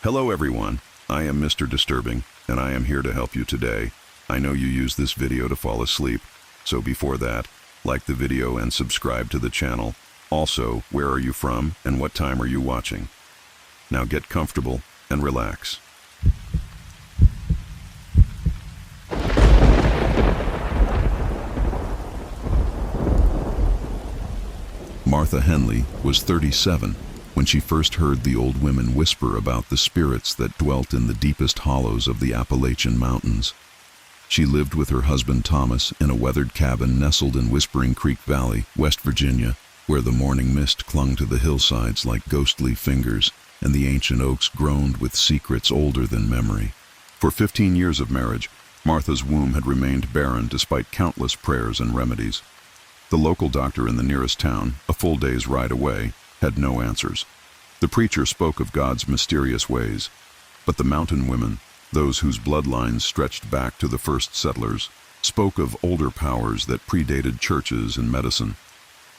Hello everyone, I am Mr. Disturbing, and I am here to help you today. I know you use this video to fall asleep, so before that, like the video and subscribe to the channel. Also, where are you from and what time are you watching? Now get comfortable and relax. Martha Henley was 37 when she first heard the old women whisper about the spirits that dwelt in the deepest hollows of the Appalachian mountains. She lived with her husband Thomas in a weathered cabin nestled in Whispering Creek Valley, West Virginia, where the morning mist clung to the hillsides like ghostly fingers, and the ancient oaks groaned with secrets older than memory. For 15 years of marriage, Martha's womb had remained barren despite countless prayers and remedies. The local doctor in the nearest town, a full day's ride away, had no answers. The preacher spoke of God's mysterious ways, but the mountain women, those whose bloodlines stretched back to the first settlers, spoke of older powers that predated churches and medicine.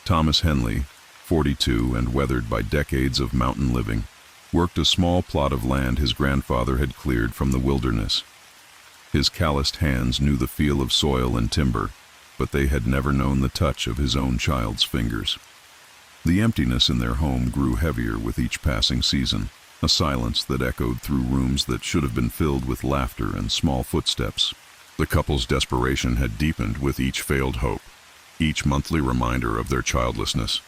Thomas Henley, 42 and weathered by decades of mountain living, worked a small plot of land his grandfather had cleared from the wilderness. His calloused hands knew the feel of soil and timber, but they had never known the touch of his own child's fingers. The emptiness in their home grew heavier with each passing season, a silence that echoed through rooms that should have been filled with laughter and small footsteps. The couple's desperation had deepened with each failed hope, each monthly reminder of their childlessness.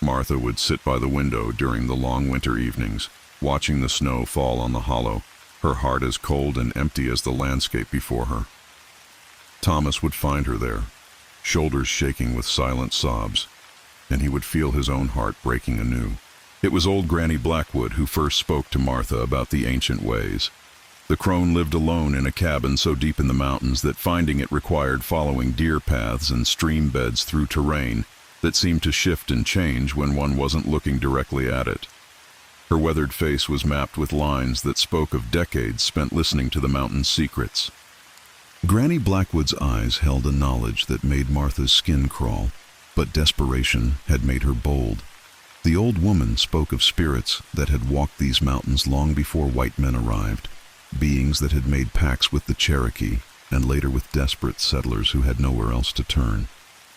Martha would sit by the window during the long winter evenings, watching the snow fall on the hollow, her heart as cold and empty as the landscape before her. Thomas would find her there, shoulders shaking with silent sobs, and he would feel his own heart breaking anew. It was old Granny Blackwood who first spoke to Martha about the ancient ways. The crone lived alone in a cabin so deep in the mountains that finding it required following deer paths and stream beds through terrain that seemed to shift and change when one wasn't looking directly at it. Her weathered face was mapped with lines that spoke of decades spent listening to the mountain's secrets. Granny Blackwood's eyes held a knowledge that made Martha's skin crawl, but desperation had made her bold. The old woman spoke of spirits that had walked these mountains long before white men arrived, beings that had made pacts with the Cherokee and later with desperate settlers who had nowhere else to turn.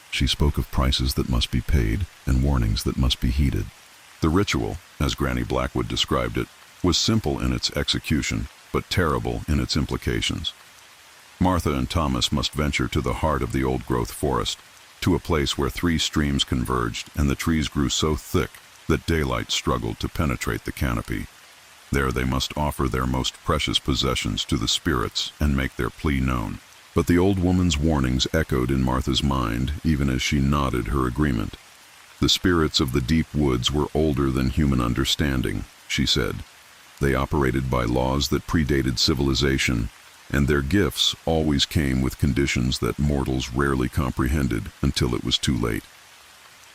She spoke of prices that must be paid and warnings that must be heeded. The ritual, as Granny Blackwood described it, was simple in its execution, but terrible in its implications. Martha and Thomas must venture to the heart of the old-growth forest, to a place where 3 streams converged and the trees grew so thick that daylight struggled to penetrate the canopy. There they must offer their most precious possessions to the spirits and make their plea known. But the old woman's warnings echoed in Martha's mind even as she nodded her agreement. The spirits of the deep woods were older than human understanding, she said. They operated by laws that predated civilization, and their gifts always came with conditions that mortals rarely comprehended until it was too late.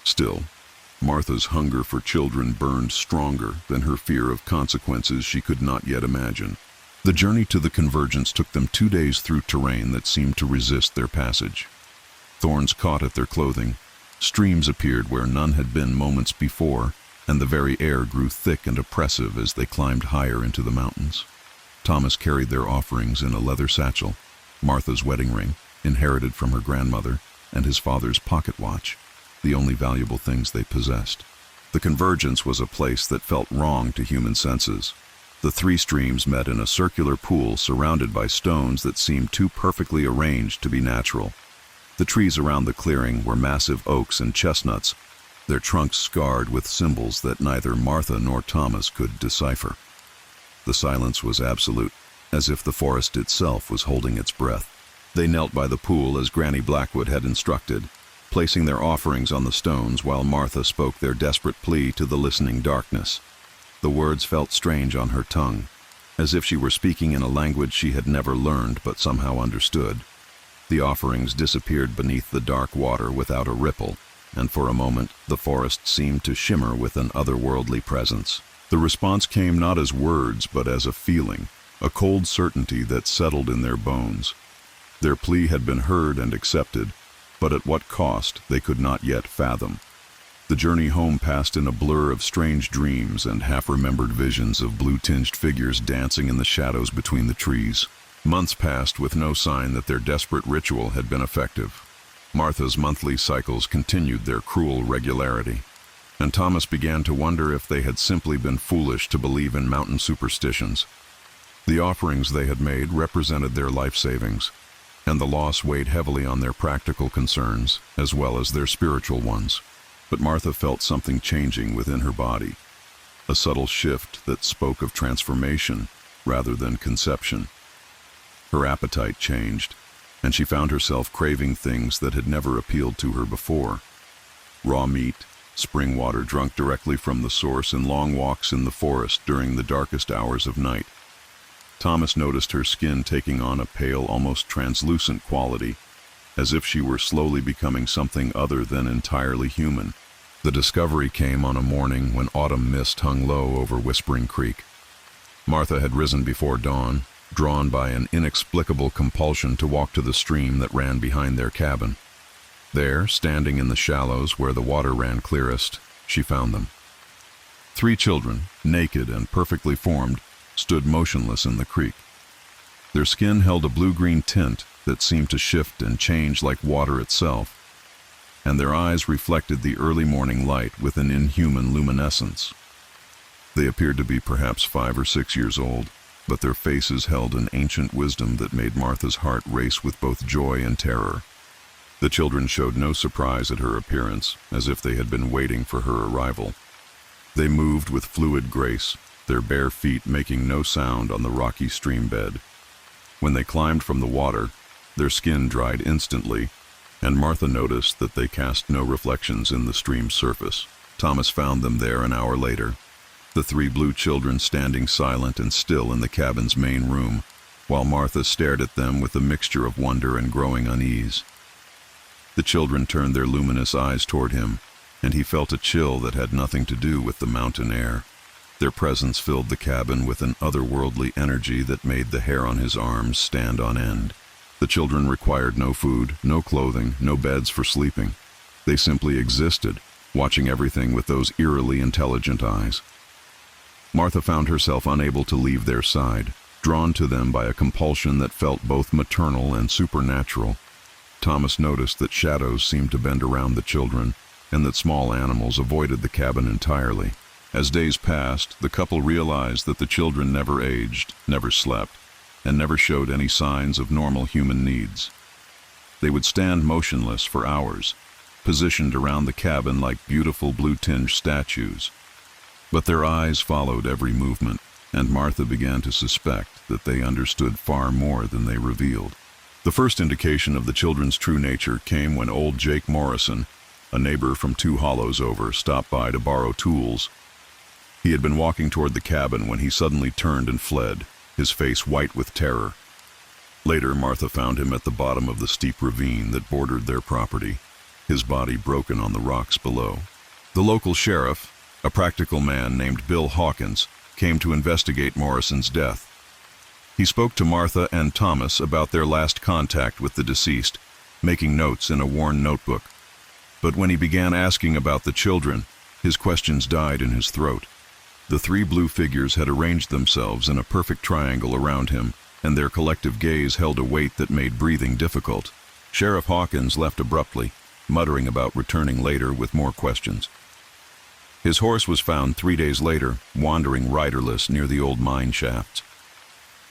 Still, Martha's hunger for children burned stronger than her fear of consequences she could not yet imagine. The journey to the convergence took them 2 days through terrain that seemed to resist their passage. Thorns caught at their clothing, streams appeared where none had been moments before, and the very air grew thick and oppressive as they climbed higher into the mountains. Thomas carried their offerings in a leather satchel, Martha's wedding ring, inherited from her grandmother, and his father's pocket watch, the only valuable things they possessed. The convergence was a place that felt wrong to human senses. The 3 streams met in a circular pool surrounded by stones that seemed too perfectly arranged to be natural. The trees around the clearing were massive oaks and chestnuts, their trunks scarred with symbols that neither Martha nor Thomas could decipher. The silence was absolute, as if the forest itself was holding its breath. They knelt by the pool as Granny Blackwood had instructed, placing their offerings on the stones while Martha spoke their desperate plea to the listening darkness. The words felt strange on her tongue, as if she were speaking in a language she had never learned but somehow understood. The offerings disappeared beneath the dark water without a ripple, and for a moment the forest seemed to shimmer with an otherworldly presence. The response came not as words but as a feeling, a cold certainty that settled in their bones. Their plea had been heard and accepted, but at what cost they could not yet fathom. The journey home passed in a blur of strange dreams and half-remembered visions of blue-tinged figures dancing in the shadows between the trees. Months passed with no sign that their desperate ritual had been effective. Martha's monthly cycles continued their cruel regularity, and Thomas began to wonder if they had simply been foolish to believe in mountain superstitions. The offerings they had made represented their life savings, and the loss weighed heavily on their practical concerns as well as their spiritual ones. But Martha felt something changing within her body, a subtle shift that spoke of transformation rather than conception. Her appetite changed, and she found herself craving things that had never appealed to her before. Raw meat, spring water drunk directly from the source, and long walks in the forest during the darkest hours of night. Thomas noticed her skin taking on a pale, almost translucent quality, as if she were slowly becoming something other than entirely human. The discovery came on a morning when autumn mist hung low over Whispering Creek. Martha had risen before dawn, drawn by an inexplicable compulsion to walk to the stream that ran behind their cabin. There, standing in the shallows where the water ran clearest, she found them. 3 children, naked and perfectly formed, stood motionless in the creek. Their skin held a blue-green tint that seemed to shift and change like water itself, and their eyes reflected the early morning light with an inhuman luminescence. They appeared to be perhaps 5 or 6 years old, but their faces held an ancient wisdom that made Martha's heart race with both joy and terror. The children showed no surprise at her appearance, as if they had been waiting for her arrival. They moved with fluid grace, their bare feet making no sound on the rocky stream bed. When they climbed from the water, their skin dried instantly, and Martha noticed that they cast no reflections in the stream's surface. Thomas found them there an hour later, the 3 blue children standing silent and still in the cabin's main room, while Martha stared at them with a mixture of wonder and growing unease. The children turned their luminous eyes toward him, and he felt a chill that had nothing to do with the mountain air. Their presence filled the cabin with an otherworldly energy that made the hair on his arms stand on end. The children required no food, no clothing, no beds for sleeping. They simply existed, watching everything with those eerily intelligent eyes. Martha found herself unable to leave their side, drawn to them by a compulsion that felt both maternal and supernatural. Thomas noticed that shadows seemed to bend around the children, and that small animals avoided the cabin entirely. As days passed, the couple realized that the children never aged, never slept, and never showed any signs of normal human needs. They would stand motionless for hours, positioned around the cabin like beautiful blue-tinged statues. But their eyes followed every movement, and Martha began to suspect that they understood far more than they revealed. The first indication of the children's true nature came when old Jake Morrison, a neighbor from 2 hollows over, stopped by to borrow tools. He had been walking toward the cabin when he suddenly turned and fled, his face white with terror. Later, Martha found him at the bottom of the steep ravine that bordered their property, his body broken on the rocks below. The local sheriff, a practical man named Bill Hawkins, came to investigate Morrison's death. He spoke to Martha and Thomas about their last contact with the deceased, making notes in a worn notebook. But when he began asking about the children, his questions died in his throat. The 3 blue figures had arranged themselves in a perfect triangle around him, and their collective gaze held a weight that made breathing difficult. Sheriff Hawkins left abruptly, muttering about returning later with more questions. His horse was found 3 days later, wandering riderless near the old mine shafts.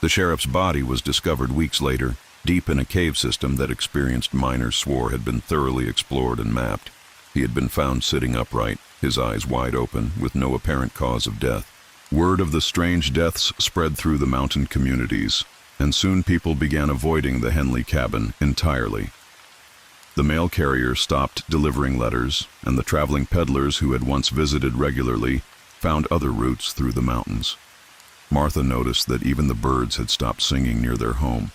The sheriff's body was discovered weeks later, deep in a cave system that experienced miners swore had been thoroughly explored and mapped. He had been found sitting upright, his eyes wide open, with no apparent cause of death. Word of the strange deaths spread through the mountain communities, and soon people began avoiding the Henley cabin entirely. The mail carrier stopped delivering letters, and the traveling peddlers who had once visited regularly found other routes through the mountains. Martha noticed that even the birds had stopped singing near their home,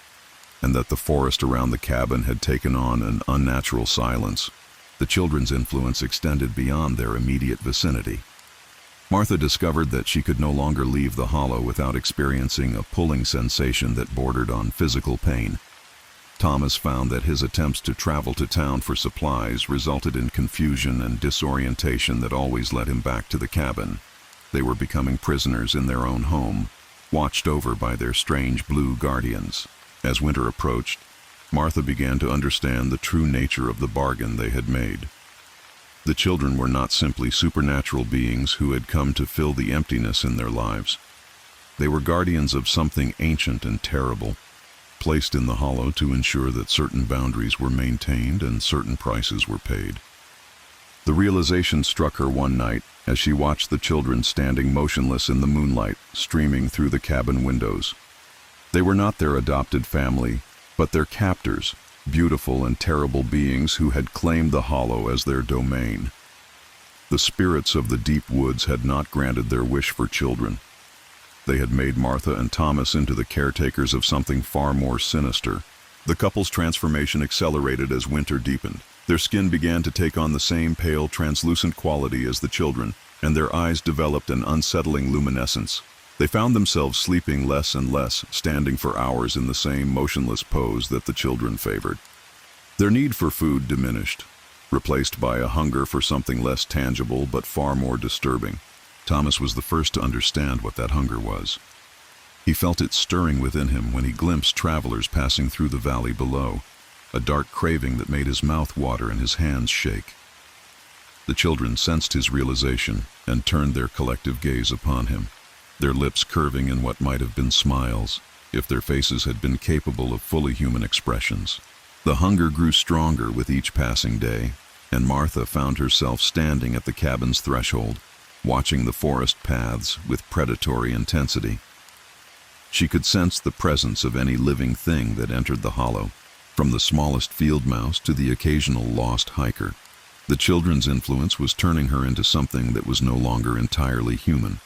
and that the forest around the cabin had taken on an unnatural silence. The children's influence extended beyond their immediate vicinity. Martha discovered that she could no longer leave the hollow without experiencing a pulling sensation that bordered on physical pain. Thomas found that his attempts to travel to town for supplies resulted in confusion and disorientation that always led him back to the cabin. They were becoming prisoners in their own home, watched over by their strange blue guardians. As winter approached, Martha began to understand the true nature of the bargain they had made. The children were not simply supernatural beings who had come to fill the emptiness in their lives. They were guardians of something ancient and terrible, placed in the hollow to ensure that certain boundaries were maintained and certain prices were paid. The realization struck her one night as she watched the children standing motionless in the moonlight, streaming through the cabin windows. They were not their adopted family, but their captors, beautiful and terrible beings who had claimed the hollow as their domain. The spirits of the deep woods had not granted their wish for children. They had made Martha and Thomas into the caretakers of something far more sinister. The couple's transformation accelerated as winter deepened. Their skin began to take on the same pale, translucent quality as the children, and their eyes developed an unsettling luminescence. They found themselves sleeping less and less, standing for hours in the same motionless pose that the children favored. Their need for food diminished, replaced by a hunger for something less tangible but far more disturbing. Thomas was the first to understand what that hunger was. He felt it stirring within him when he glimpsed travelers passing through the valley below, a dark craving that made his mouth water and his hands shake. The children sensed his realization and turned their collective gaze upon him, their lips curving in what might have been smiles, if their faces had been capable of fully human expressions. The hunger grew stronger with each passing day, and Martha found herself standing at the cabin's threshold, watching the forest paths with predatory intensity. She could sense the presence of any living thing that entered the hollow, from the smallest field mouse to the occasional lost hiker. The children's influence was turning her into something that was no longer entirely human.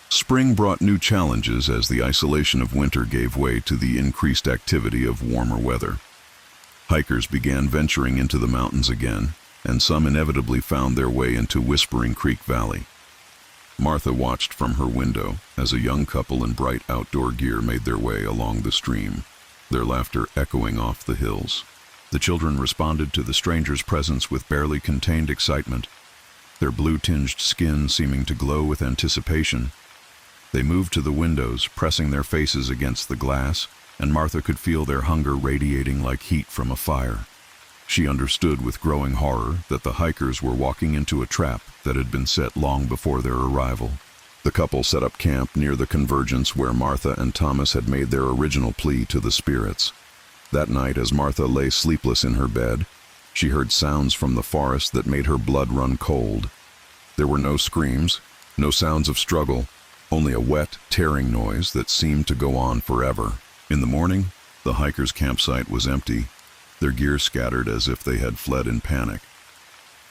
Spring brought new challenges as the isolation of winter gave way to the increased activity of warmer weather. Hikers began venturing into the mountains again, and some inevitably found their way into Whispering Creek Valley. Martha watched from her window as a young couple in bright outdoor gear made their way along the stream, their laughter echoing off the hills. The children responded to the stranger's presence with barely contained excitement, their blue-tinged skin seeming to glow with anticipation. They moved to the windows, pressing their faces against the glass, and Martha could feel their hunger radiating like heat from a fire. She understood with growing horror that the hikers were walking into a trap that had been set long before their arrival. The couple set up camp near the convergence where Martha and Thomas had made their original plea to the spirits. That night, as Martha lay sleepless in her bed, she heard sounds from the forest that made her blood run cold. There were no screams, no sounds of struggle, only a wet, tearing noise that seemed to go on forever. In the morning, the hikers' campsite was empty, their gear scattered as if they had fled in panic.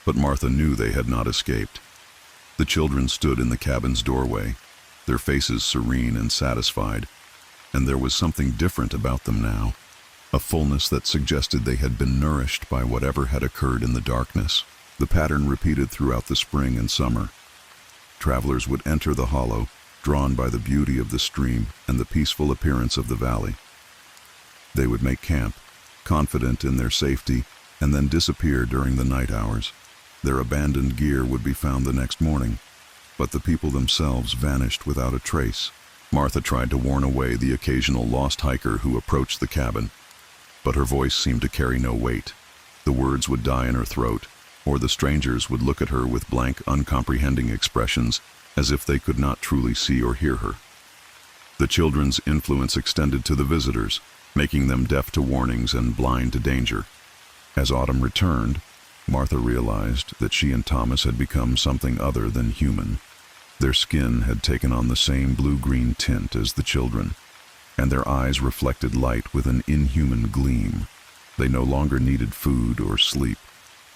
But Martha knew they had not escaped. The children stood in the cabin's doorway, their faces serene and satisfied, and there was something different about them now, a fullness that suggested they had been nourished by whatever had occurred in the darkness. The pattern repeated throughout the spring and summer. Travelers would enter the hollow, drawn by the beauty of the stream and the peaceful appearance of the valley. They would make camp, confident in their safety, and then disappear during the night hours. Their abandoned gear would be found the next morning, but the people themselves vanished without a trace. Martha tried to warn away the occasional lost hiker who approached the cabin, but her voice seemed to carry no weight. The words would die in her throat, or the strangers would look at her with blank, uncomprehending expressions, as if they could not truly see or hear her. The children's influence extended to the visitors, making them deaf to warnings and blind to danger. As autumn returned, Martha realized that she and Thomas had become something other than human. Their skin had taken on the same blue-green tint as the children, and their eyes reflected light with an inhuman gleam. They no longer needed food or sleep,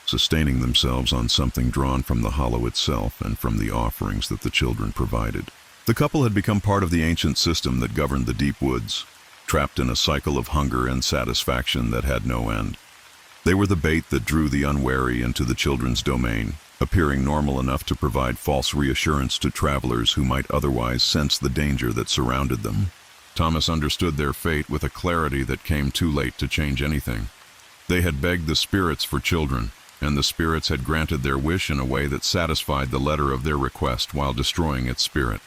sustaining themselves on something drawn from the hollow itself and from the offerings that the children provided. The couple had become part of the ancient system that governed the deep woods, trapped in a cycle of hunger and satisfaction that had no end. They were the bait that drew the unwary into the children's domain, appearing normal enough to provide false reassurance to travelers who might otherwise sense the danger that surrounded them. Thomas understood their fate with a clarity that came too late to change anything. They had begged the spirits for children, and the spirits had granted their wish in a way that satisfied the letter of their request while destroying its spirit.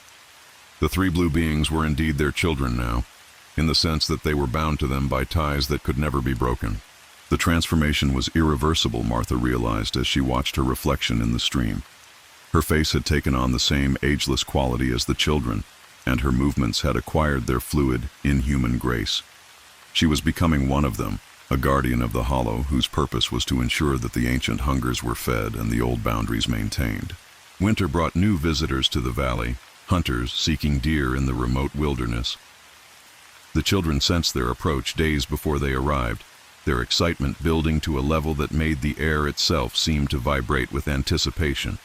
The three blue beings were indeed their children now, in the sense that they were bound to them by ties that could never be broken. The transformation was irreversible, Martha realized as she watched her reflection in the stream. Her face had taken on the same ageless quality as the children, and her movements had acquired their fluid, inhuman grace. She was becoming one of them, a guardian of the hollow whose purpose was to ensure that the ancient hungers were fed and the old boundaries maintained. Winter brought new visitors to the valley, hunters seeking deer in the remote wilderness. The children sensed their approach days before they arrived, their excitement building to a level that made the air itself seem to vibrate with anticipation.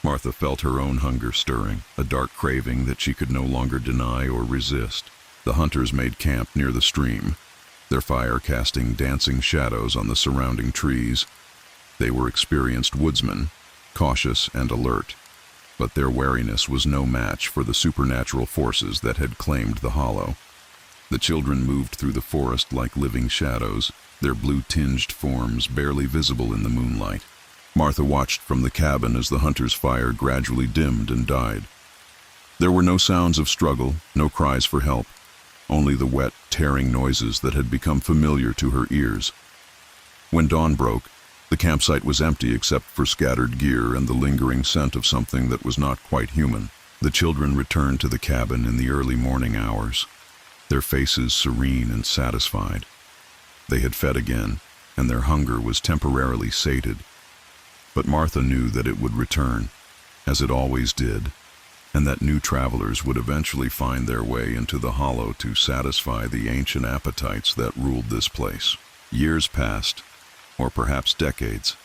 Martha felt her own hunger stirring, a dark craving that she could no longer deny or resist. The hunters made camp near the stream, their fire casting dancing shadows on the surrounding trees. They were experienced woodsmen, cautious and alert, but their wariness was no match for the supernatural forces that had claimed the hollow. The children moved through the forest like living shadows, their blue-tinged forms barely visible in the moonlight. Martha watched from the cabin as the hunter's fire gradually dimmed and died. There were no sounds of struggle, no cries for help, only the wet, tearing noises that had become familiar to her ears. When dawn broke, the campsite was empty except for scattered gear and the lingering scent of something that was not quite human. The children returned to the cabin in the early morning hours, their faces serene and satisfied. They had fed again, and their hunger was temporarily sated. But Martha knew that it would return, as it always did, and that new travelers would eventually find their way into the hollow to satisfy the ancient appetites that ruled this place. Years passed, or perhaps decades.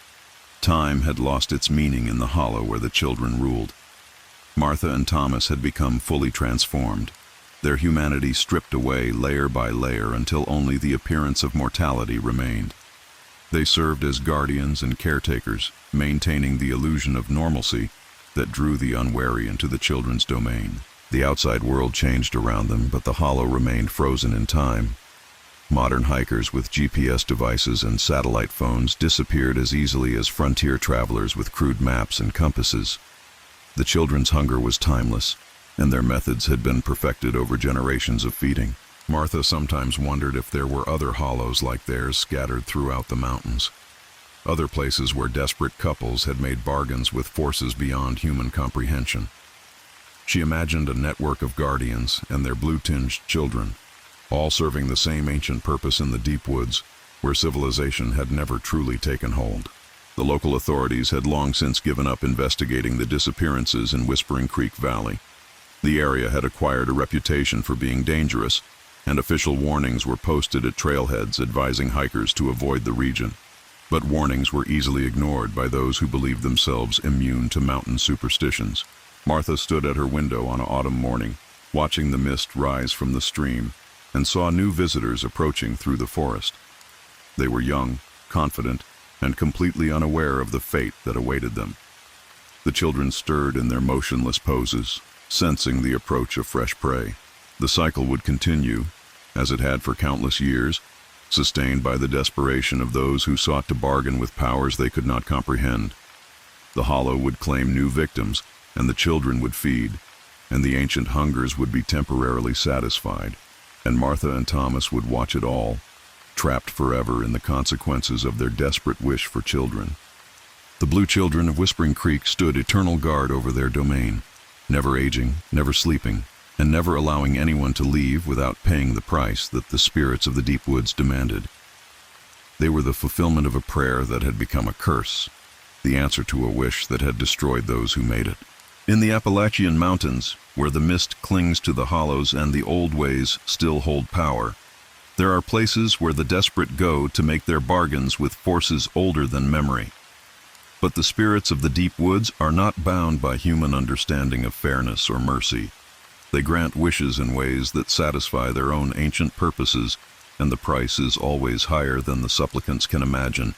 Time had lost its meaning in the hollow where the children ruled. Martha and Thomas had become fully transformed, their humanity stripped away layer by layer until only the appearance of mortality remained. They served as guardians and caretakers, maintaining the illusion of normalcy that drew the unwary into the children's domain. The outside world changed around them, but the hollow remained frozen in time. Modern hikers with GPS devices and satellite phones disappeared as easily as frontier travelers with crude maps and compasses. The children's hunger was timeless, and their methods had been perfected over generations of feeding. Martha sometimes wondered if there were other hollows like theirs scattered throughout the mountains. Other places where desperate couples had made bargains with forces beyond human comprehension. She imagined a network of guardians and their blue-tinged children, all serving the same ancient purpose in the deep woods, where civilization had never truly taken hold. The local authorities had long since given up investigating the disappearances in Whispering Creek Valley. The area had acquired a reputation for being dangerous, and official warnings were posted at trailheads advising hikers to avoid the region. But warnings were easily ignored by those who believed themselves immune to mountain superstitions. Martha stood at her window on an autumn morning, watching the mist rise from the stream, and saw new visitors approaching through the forest. They were young, confident, and completely unaware of the fate that awaited them. The children stirred in their motionless poses, sensing the approach of fresh prey. The cycle would continue, as it had for countless years, sustained by the desperation of those who sought to bargain with powers they could not comprehend. The hollow would claim new victims, and the children would feed, and the ancient hungers would be temporarily satisfied, and Martha and Thomas would watch it all, trapped forever in the consequences of their desperate wish for children. The blue children of Whispering Creek stood eternal guard over their domain, never aging, never sleeping, and never allowing anyone to leave without paying the price that the spirits of the deep woods demanded. They were the fulfillment of a prayer that had become a curse, the answer to a wish that had destroyed those who made it. In the Appalachian Mountains, where the mist clings to the hollows and the old ways still hold power, there are places where the desperate go to make their bargains with forces older than memory. But the spirits of the deep woods are not bound by human understanding of fairness or mercy. They grant wishes in ways that satisfy their own ancient purposes, and the price is always higher than the supplicants can imagine.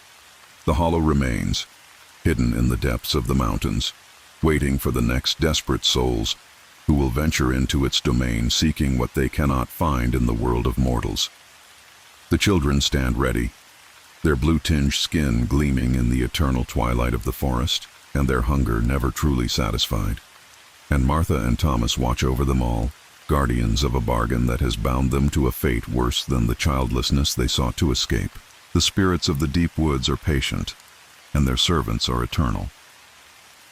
The hollow remains, hidden in the depths of the mountains, waiting for the next desperate souls, who will venture into its domain seeking what they cannot find in the world of mortals. The children stand ready, their blue-tinged skin gleaming in the eternal twilight of the forest, and their hunger never truly satisfied. And Martha and Thomas watch over them all, guardians of a bargain that has bound them to a fate worse than the childlessness they sought to escape. The spirits of the deep woods are patient, and their servants are eternal.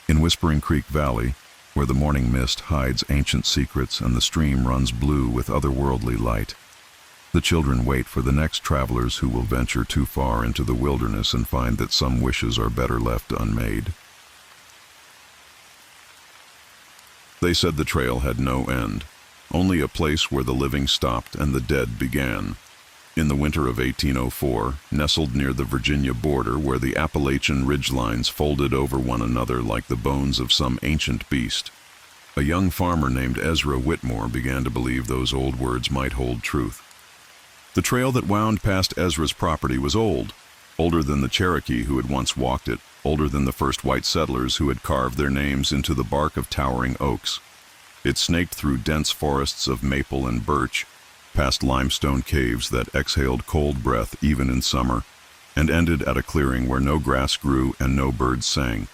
In Whispering Creek Valley, where the morning mist hides ancient secrets and the stream runs blue with otherworldly light, the children wait for the next travelers who will venture too far into the wilderness and find that some wishes are better left unmade. They said the trail had no end, only a place where the living stopped and the dead began. In the winter of 1804, nestled near the Virginia border where the Appalachian ridgelines folded over one another like the bones of some ancient beast, a young farmer named Ezra Whitmore began to believe those old words might hold truth. The trail that wound past Ezra's property was old, older than the Cherokee who had once walked it, older than the first white settlers who had carved their names into the bark of towering oaks. It snaked through dense forests of maple and birch, past limestone caves that exhaled cold breath even in summer, and ended at a clearing where no grass grew and no birds sang.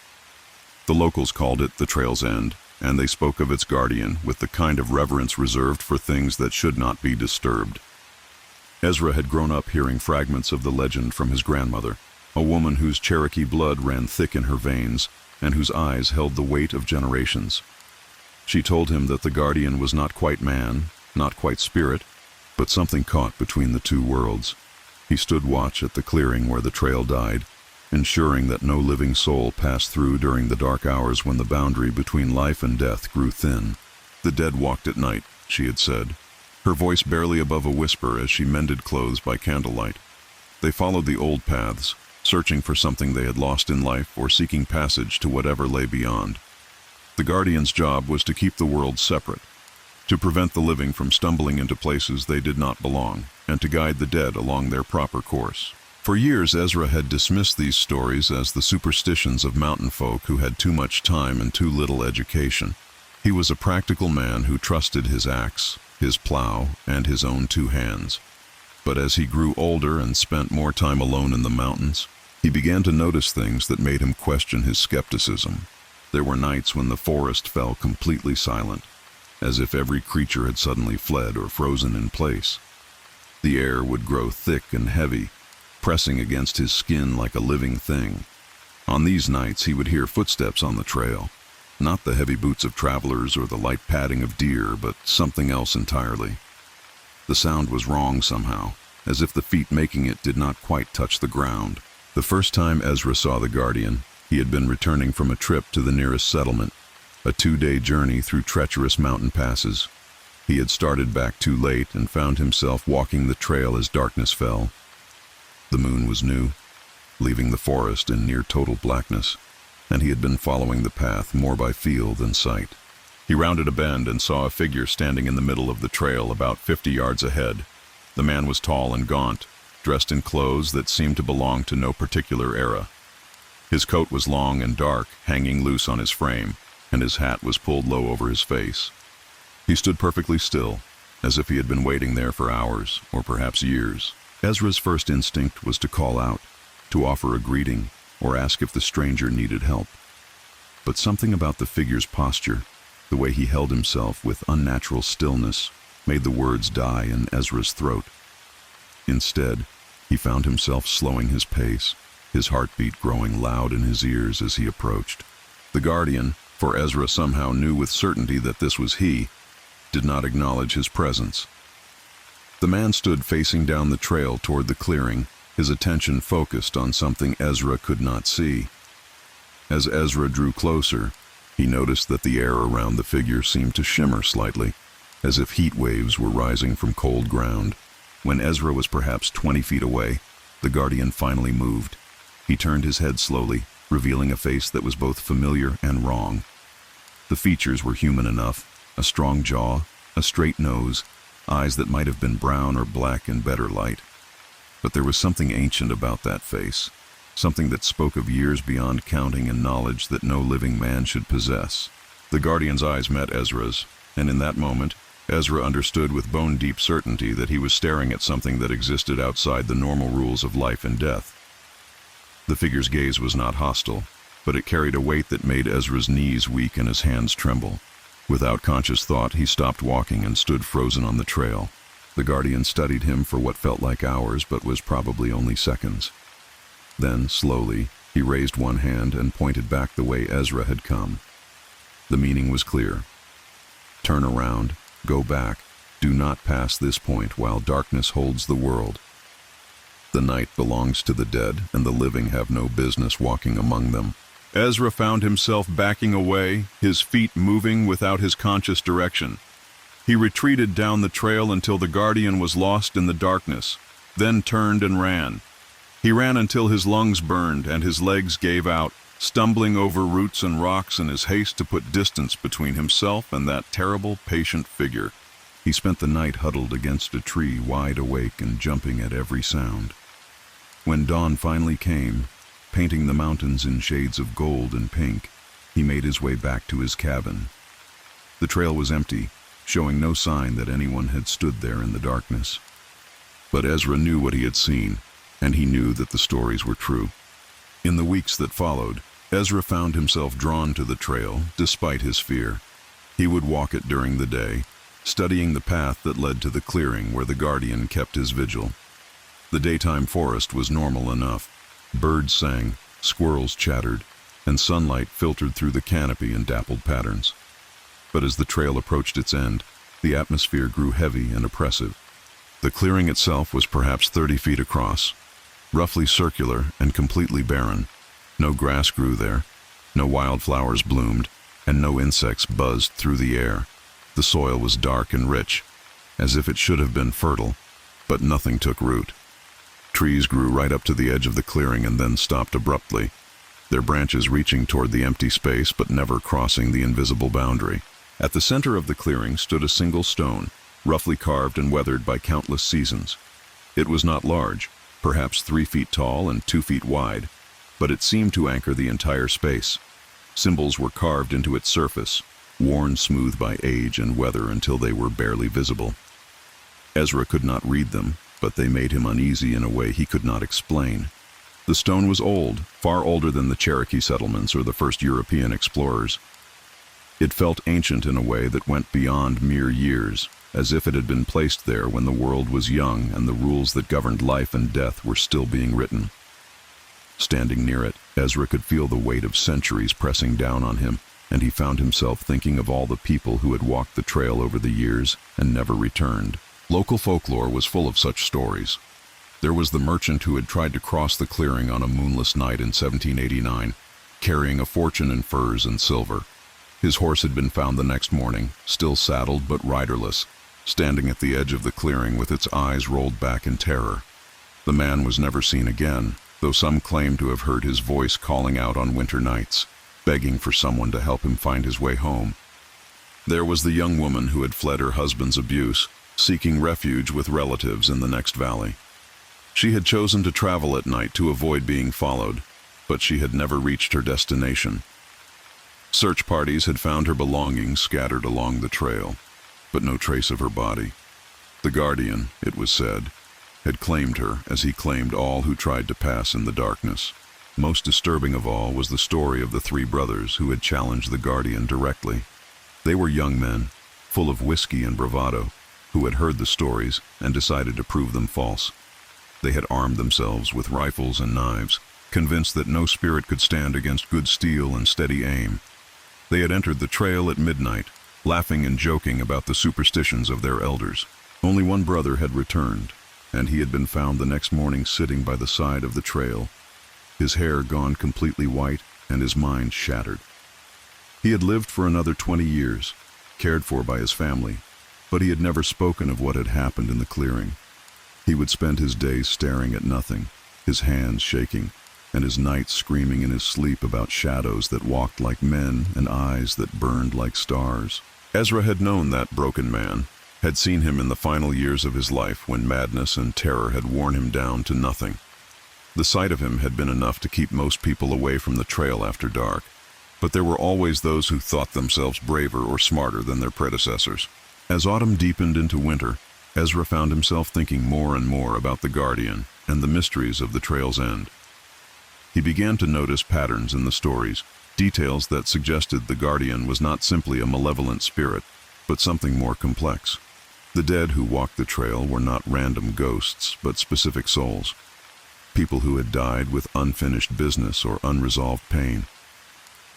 The locals called it the trail's end, and they spoke of its guardian with the kind of reverence reserved for things that should not be disturbed. Ezra had grown up hearing fragments of the legend from his grandmother, a woman whose Cherokee blood ran thick in her veins and whose eyes held the weight of generations. She told him that the guardian was not quite man, not quite spirit, but something caught between the two worlds. He stood watch at the clearing where the trail died, ensuring that no living soul passed through during the dark hours when the boundary between life and death grew thin. The dead walked at night, she had said, her voice barely above a whisper as she mended clothes by candlelight. They followed the old paths, searching for something they had lost in life or seeking passage to whatever lay beyond. The guardian's job was to keep the world separate, to prevent the living from stumbling into places they did not belong, and to guide the dead along their proper course. For years, Ezra had dismissed these stories as the superstitions of mountain folk who had too much time and too little education. He was a practical man who trusted his axe, his plow, and his own two hands. But as he grew older and spent more time alone in the mountains, he began to notice things that made him question his skepticism. There were nights when the forest fell completely silent, as if every creature had suddenly fled or frozen in place. The air would grow thick and heavy, pressing against his skin like a living thing. On these nights he would hear footsteps on the trail, not the heavy boots of travelers or the light padding of deer, but something else entirely. The sound was wrong somehow, as if the feet making it did not quite touch the ground. The first time Ezra saw the guardian, he had been returning from a trip to the nearest settlement, a 2-day journey through treacherous mountain passes. He had started back too late and found himself walking the trail as darkness fell. The moon was new, leaving the forest in near total blackness, and he had been following the path more by feel than sight. He rounded a bend and saw a figure standing in the middle of the trail about 50 yards ahead. The man was tall and gaunt, dressed in clothes that seemed to belong to no particular era. His coat was long and dark, hanging loose on his frame, and his hat was pulled low over his face. He stood perfectly still, as if he had been waiting there for hours, or perhaps years. Ezra's first instinct was to call out, to offer a greeting, or ask if the stranger needed help. But something about the figure's posture, the way he held himself with unnatural stillness, made the words die in Ezra's throat. Instead, he found himself slowing his pace, his heartbeat growing loud in his ears as he approached. The guardian, for Ezra somehow knew with certainty that this was he, did not acknowledge his presence. The man stood facing down the trail toward the clearing, his attention focused on something Ezra could not see. As Ezra drew closer, he noticed that the air around the figure seemed to shimmer slightly, as if heat waves were rising from cold ground. When Ezra was perhaps 20 feet away, the guardian finally moved. He turned his head slowly, revealing a face that was both familiar and wrong. The features were human enough, a strong jaw, a straight nose, eyes that might have been brown or black in better light. But there was something ancient about that face, something that spoke of years beyond counting and knowledge that no living man should possess. The guardian's eyes met Ezra's, and in that moment, Ezra understood with bone-deep certainty that he was staring at something that existed outside the normal rules of life and death. The figure's gaze was not hostile, but it carried a weight that made Ezra's knees weak and his hands tremble. Without conscious thought, he stopped walking and stood frozen on the trail. The guardian studied him for what felt like hours, but was probably only seconds. Then, slowly, he raised one hand and pointed back the way Ezra had come. The meaning was clear. Turn around, go back, do not pass this point while darkness holds the world. The night belongs to the dead, and the living have no business walking among them. Ezra found himself backing away, his feet moving without his conscious direction. He retreated down the trail until the guardian was lost in the darkness, then turned and ran. He ran until his lungs burned and his legs gave out, stumbling over roots and rocks in his haste to put distance between himself and that terrible, patient figure. He spent the night huddled against a tree, wide awake and jumping at every sound. When dawn finally came, painting the mountains in shades of gold and pink, he made his way back to his cabin. The trail was empty, showing no sign that anyone had stood there in the darkness. But Ezra knew what he had seen, and he knew that the stories were true. In the weeks that followed, Ezra found himself drawn to the trail, despite his fear. He would walk it during the day, studying the path that led to the clearing where the guardian kept his vigil. The daytime forest was normal enough. Birds sang, squirrels chattered, and sunlight filtered through the canopy in dappled patterns. But as the trail approached its end, the atmosphere grew heavy and oppressive. The clearing itself was perhaps 30 feet across, roughly circular and completely barren. No grass grew there, no wildflowers bloomed, and no insects buzzed through the air. The soil was dark and rich, as if it should have been fertile, but nothing took root. Trees grew right up to the edge of the clearing and then stopped abruptly, their branches reaching toward the empty space but never crossing the invisible boundary. At the center of the clearing stood a single stone, roughly carved and weathered by countless seasons. It was not large, perhaps 3 feet tall and 2 feet wide, but it seemed to anchor the entire space. Symbols were carved into its surface, worn smooth by age and weather until they were barely visible. Ezra could not read them, but they made him uneasy in a way he could not explain. The stone was old, far older than the Cherokee settlements or the first European explorers. It felt ancient in a way that went beyond mere years, as if it had been placed there when the world was young and the rules that governed life and death were still being written. Standing near it, Ezra could feel the weight of centuries pressing down on him, and he found himself thinking of all the people who had walked the trail over the years and never returned. Local folklore was full of such stories. There was the merchant who had tried to cross the clearing on a moonless night in 1789, carrying a fortune in furs and silver. His horse had been found the next morning, still saddled but riderless, standing at the edge of the clearing with its eyes rolled back in terror. The man was never seen again, though some claimed to have heard his voice calling out on winter nights, begging for someone to help him find his way home. There was the young woman who had fled her husband's abuse, seeking refuge with relatives in the next valley. She had chosen to travel at night to avoid being followed, but she had never reached her destination. Search parties had found her belongings scattered along the trail, but no trace of her body. The guardian, it was said, had claimed her as he claimed all who tried to pass in the darkness. Most disturbing of all was the story of the 3 brothers who had challenged the guardian directly. They were young men, full of whiskey and bravado, who had heard the stories and decided to prove them false. They had armed themselves with rifles and knives, convinced that no spirit could stand against good steel and steady aim. They had entered the trail at midnight, laughing and joking about the superstitions of their elders. Only one brother had returned, and he had been found the next morning sitting by the side of the trail, his hair gone completely white and his mind shattered. He had lived for another 20 years, cared for by his family, but he had never spoken of what had happened in the clearing. He would spend his days staring at nothing, his hands shaking, and his nights screaming in his sleep about shadows that walked like men and eyes that burned like stars. Ezra had known that broken man, had seen him in the final years of his life when madness and terror had worn him down to nothing. The sight of him had been enough to keep most people away from the trail after dark, But there were always those who thought themselves braver or smarter than their predecessors. As autumn deepened into winter, Ezra found himself thinking more and more about the Guardian and the mysteries of the trail's end. He began to notice patterns in the stories, details that suggested the Guardian was not simply a malevolent spirit, but something more complex. The dead who walked the trail were not random ghosts, but specific souls. People who had died with unfinished business or unresolved pain.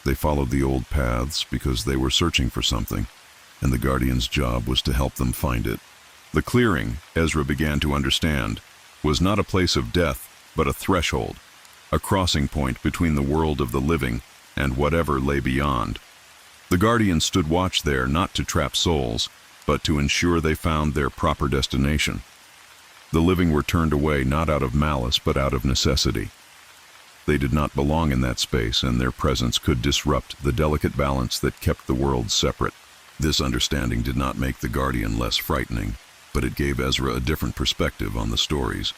They followed the old paths because they were searching for something, and the Guardian's job was to help them find it. The clearing, Ezra began to understand, was not a place of death, but a threshold, a crossing point between the world of the living and whatever lay beyond. The Guardian stood watch there not to trap souls, but to ensure they found their proper destination. The living were turned away not out of malice but out of necessity. They did not belong in that space, and their presence could disrupt the delicate balance that kept the worlds separate. This understanding did not make the Guardian less frightening, but it gave Ezra a different perspective on the stories.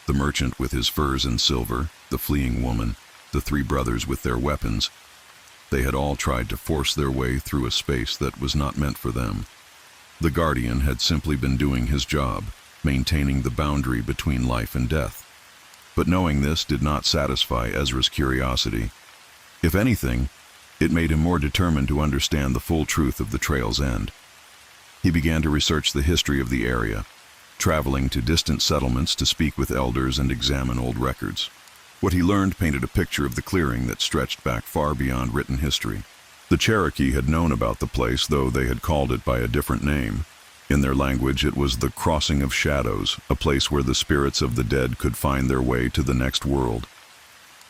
The merchant with his furs and silver, the fleeing woman, the three brothers with their weapons. They had all tried to force their way through a space that was not meant for them. The Guardian had simply been doing his job, maintaining the boundary between life and death. But knowing this did not satisfy Ezra's curiosity. If anything, it made him more determined to understand the full truth of the trail's end. He began to research the history of the area, traveling to distant settlements to speak with elders and examine old records. What he learned painted a picture of the clearing that stretched back far beyond written history. The Cherokee had known about the place, though they had called it by a different name. In their language, it was the Crossing of Shadows, a place where the spirits of the dead could find their way to the next world.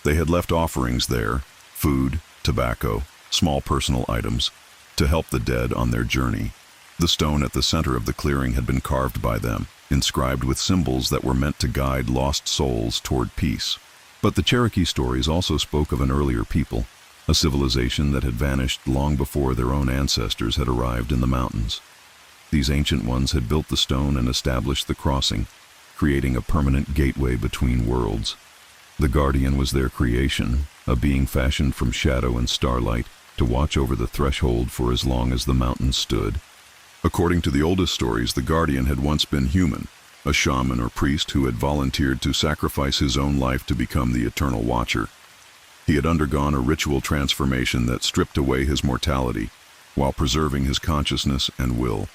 They had left offerings there, food, tobacco, small personal items, to help the dead on their journey. The stone at the center of the clearing had been carved by them, inscribed with symbols that were meant to guide lost souls toward peace. But the Cherokee stories also spoke of an earlier people, a civilization that had vanished long before their own ancestors had arrived in the mountains. These ancient ones had built the stone and established the crossing, creating a permanent gateway between worlds. The Guardian was their creation, a being fashioned from shadow and starlight to watch over the threshold for as long as the mountains stood. According to the oldest stories, the Guardian had once been human, a shaman or priest who had volunteered to sacrifice his own life to become the eternal watcher. He had undergone a ritual transformation that stripped away his mortality, while preserving his consciousness and will.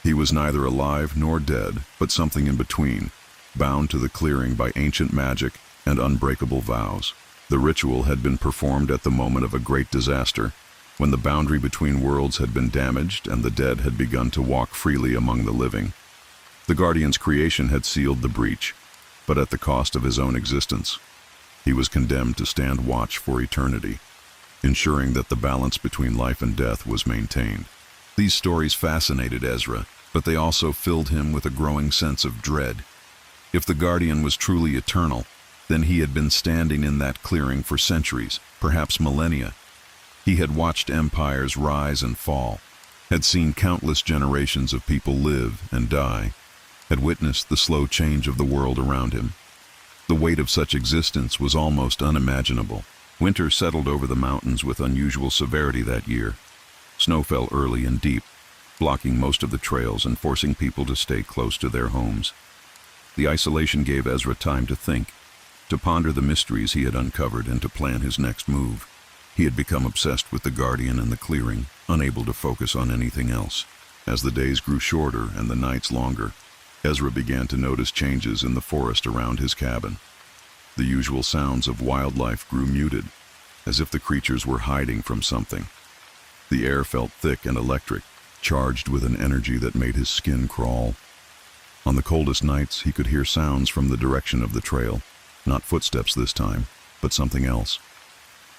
He was neither alive nor dead, but something in between, bound to the clearing by ancient magic and unbreakable vows. The ritual had been performed at the moment of a great disaster, when the boundary between worlds had been damaged and the dead had begun to walk freely among the living. The Guardian's creation had sealed the breach, but at the cost of his own existence. He was condemned to stand watch for eternity, ensuring that the balance between life and death was maintained. These stories fascinated Ezra, but they also filled him with a growing sense of dread. If the Guardian was truly eternal, then he had been standing in that clearing for centuries, perhaps millennia. He had watched empires rise and fall, had seen countless generations of people live and die, had witnessed the slow change of the world around him. The weight of such existence was almost unimaginable. Winter settled over the mountains with unusual severity that year. Snow fell early and deep, blocking most of the trails and forcing people to stay close to their homes. The isolation gave Ezra time to think, to ponder the mysteries he had uncovered and to plan his next move. He had become obsessed with the Guardian and the clearing, unable to focus on anything else. As the days grew shorter and the nights longer, Ezra began to notice changes in the forest around his cabin. The usual sounds of wildlife grew muted, as if the creatures were hiding from something. The air felt thick and electric, charged with an energy that made his skin crawl. On the coldest nights, he could hear sounds from the direction of the trail, not footsteps this time, but something else.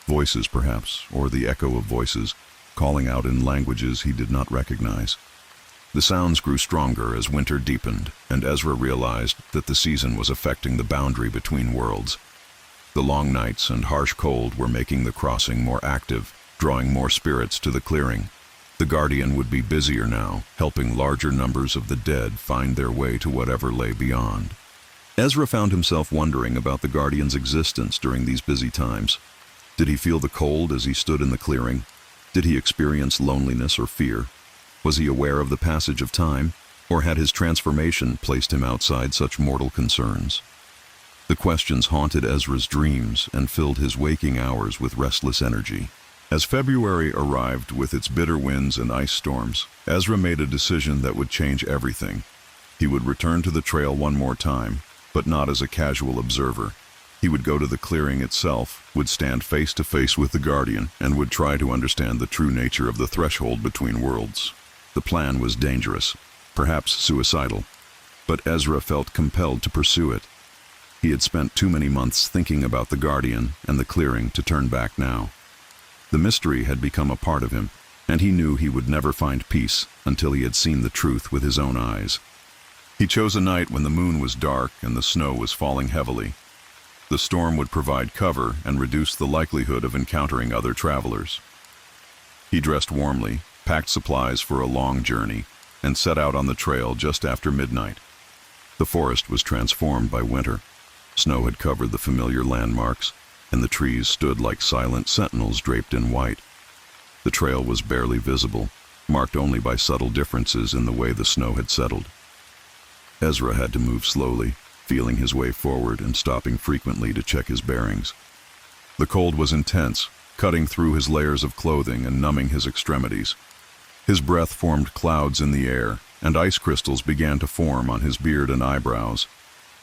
Voices, perhaps, or the echo of voices, calling out in languages he did not recognize. The sounds grew stronger as winter deepened, and Ezra realized that the season was affecting the boundary between worlds. The long nights and harsh cold were making the crossing more active, drawing more spirits to the clearing. The Guardian would be busier now, helping larger numbers of the dead find their way to whatever lay beyond. Ezra found himself wondering about the Guardian's existence during these busy times. Did he feel the cold as he stood in the clearing? Did he experience loneliness or fear? Was he aware of the passage of time, or had his transformation placed him outside such mortal concerns? The questions haunted Ezra's dreams and filled his waking hours with restless energy. As February arrived with its bitter winds and ice storms, Ezra made a decision that would change everything. He would return to the trail one more time, but not as a casual observer. He would go to the clearing itself, would stand face to face with the Guardian, and would try to understand the true nature of the threshold between worlds. The plan was dangerous, perhaps suicidal, but Ezra felt compelled to pursue it. He had spent too many months thinking about the Guardian and the clearing to turn back now. The mystery had become a part of him, and he knew he would never find peace until he had seen the truth with his own eyes. He chose a night when the moon was dark and the snow was falling heavily. The storm would provide cover and reduce the likelihood of encountering other travelers. He dressed warmly, packed supplies for a long journey, and set out on the trail just after midnight. The forest was transformed by winter. Snow had covered the familiar landmarks, and the trees stood like silent sentinels draped in white. The trail was barely visible, marked only by subtle differences in the way the snow had settled. Ezra had to move slowly, feeling his way forward and stopping frequently to check his bearings. The cold was intense, cutting through his layers of clothing and numbing his extremities. His breath formed clouds in the air, and ice crystals began to form on his beard and eyebrows.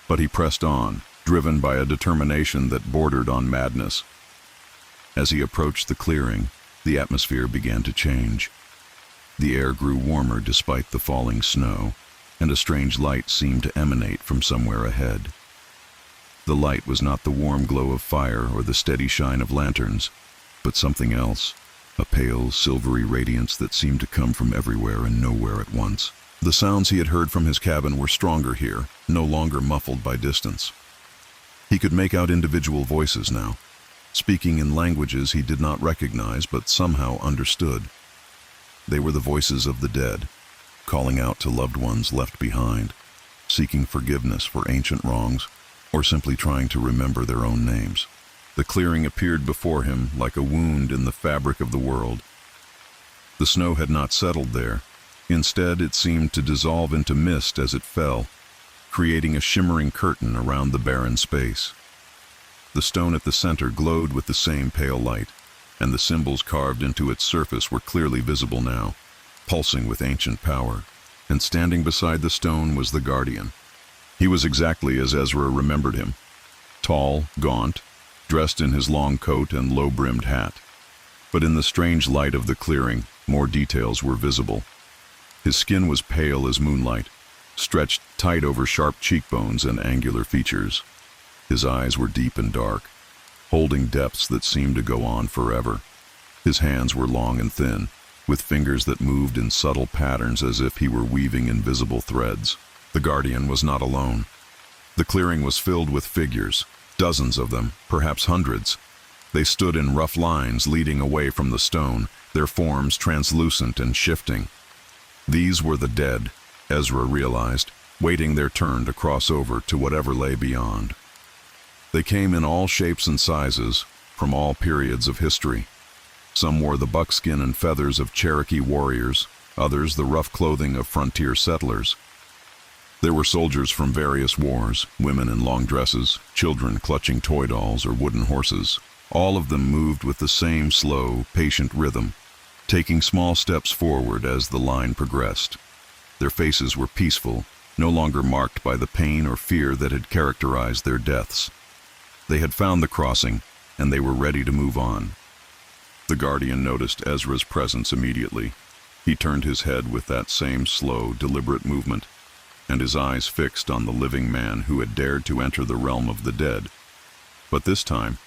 But he pressed on, driven by a determination that bordered on madness. As he approached the clearing, the atmosphere began to change. The air grew warmer despite the falling snow, and a strange light seemed to emanate from somewhere ahead. The light was not the warm glow of fire or the steady shine of lanterns, but something else, a pale, silvery radiance that seemed to come from everywhere and nowhere at once. The sounds he had heard from his cabin were stronger here, no longer muffled by distance. He could make out individual voices now, speaking in languages he did not recognize but somehow understood. They were the voices of the dead, calling out to loved ones left behind, seeking forgiveness for ancient wrongs, or simply trying to remember their own names. The clearing appeared before him like a wound in the fabric of the world. The snow had not settled there. Instead, it seemed to dissolve into mist as it fell, creating a shimmering curtain around the barren space. The stone at the center glowed with the same pale light, and the symbols carved into its surface were clearly visible now, pulsing with ancient power. And standing beside the stone was the Guardian. He was exactly as Ezra remembered him, tall, gaunt, dressed in his long coat and low-brimmed hat. But in the strange light of the clearing, more details were visible. His skin was pale as moonlight, stretched tight over sharp cheekbones and angular features. His eyes were deep and dark, holding depths that seemed to go on forever. His hands were long and thin, with fingers that moved in subtle patterns as if he were weaving invisible threads. The Guardian was not alone. The clearing was filled with figures, dozens of them, perhaps hundreds. They stood in rough lines leading away from the stone, their forms translucent and shifting. These were the dead, Ezra realized, waiting their turn to cross over to whatever lay beyond. They came in all shapes and sizes, from all periods of history. Some wore the buckskin and feathers of Cherokee warriors, others the rough clothing of frontier settlers. There were soldiers from various wars, women in long dresses, children clutching toy dolls or wooden horses. All of them moved with the same slow, patient rhythm, taking small steps forward as the line progressed. Their faces were peaceful, no longer marked by the pain or fear that had characterized their deaths. They had found the crossing, and they were ready to move on. The Guardian noticed Ezra's presence immediately. He turned his head with that same slow, deliberate movement, and his eyes fixed on the living man who had dared to enter the realm of the dead. But this time,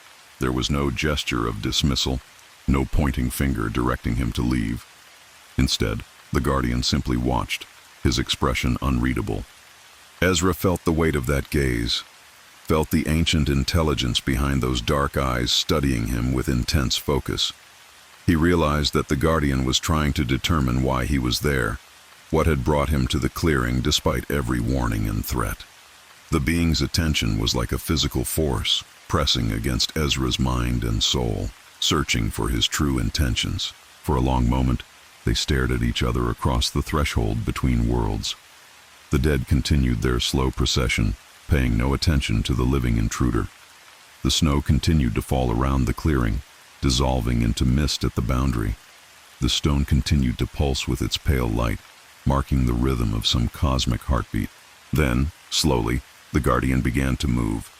there was no gesture of dismissal, no pointing finger directing him to leave. Instead, the Guardian simply watched, his expression unreadable. Ezra felt the weight of that gaze, felt the ancient intelligence behind those dark eyes studying him with intense focus. He realized that the Guardian was trying to determine why he was there, what had brought him to the clearing despite every warning and threat. The being's attention was like a physical force, pressing against Ezra's mind and soul, searching for his true intentions. For a long moment, they stared at each other across the threshold between worlds. The dead continued their slow procession, paying no attention to the living intruder. The snow continued to fall around the clearing, dissolving into mist at the boundary. The stone continued to pulse with its pale light, marking the rhythm of some cosmic heartbeat. Then, slowly, the guardian began to move.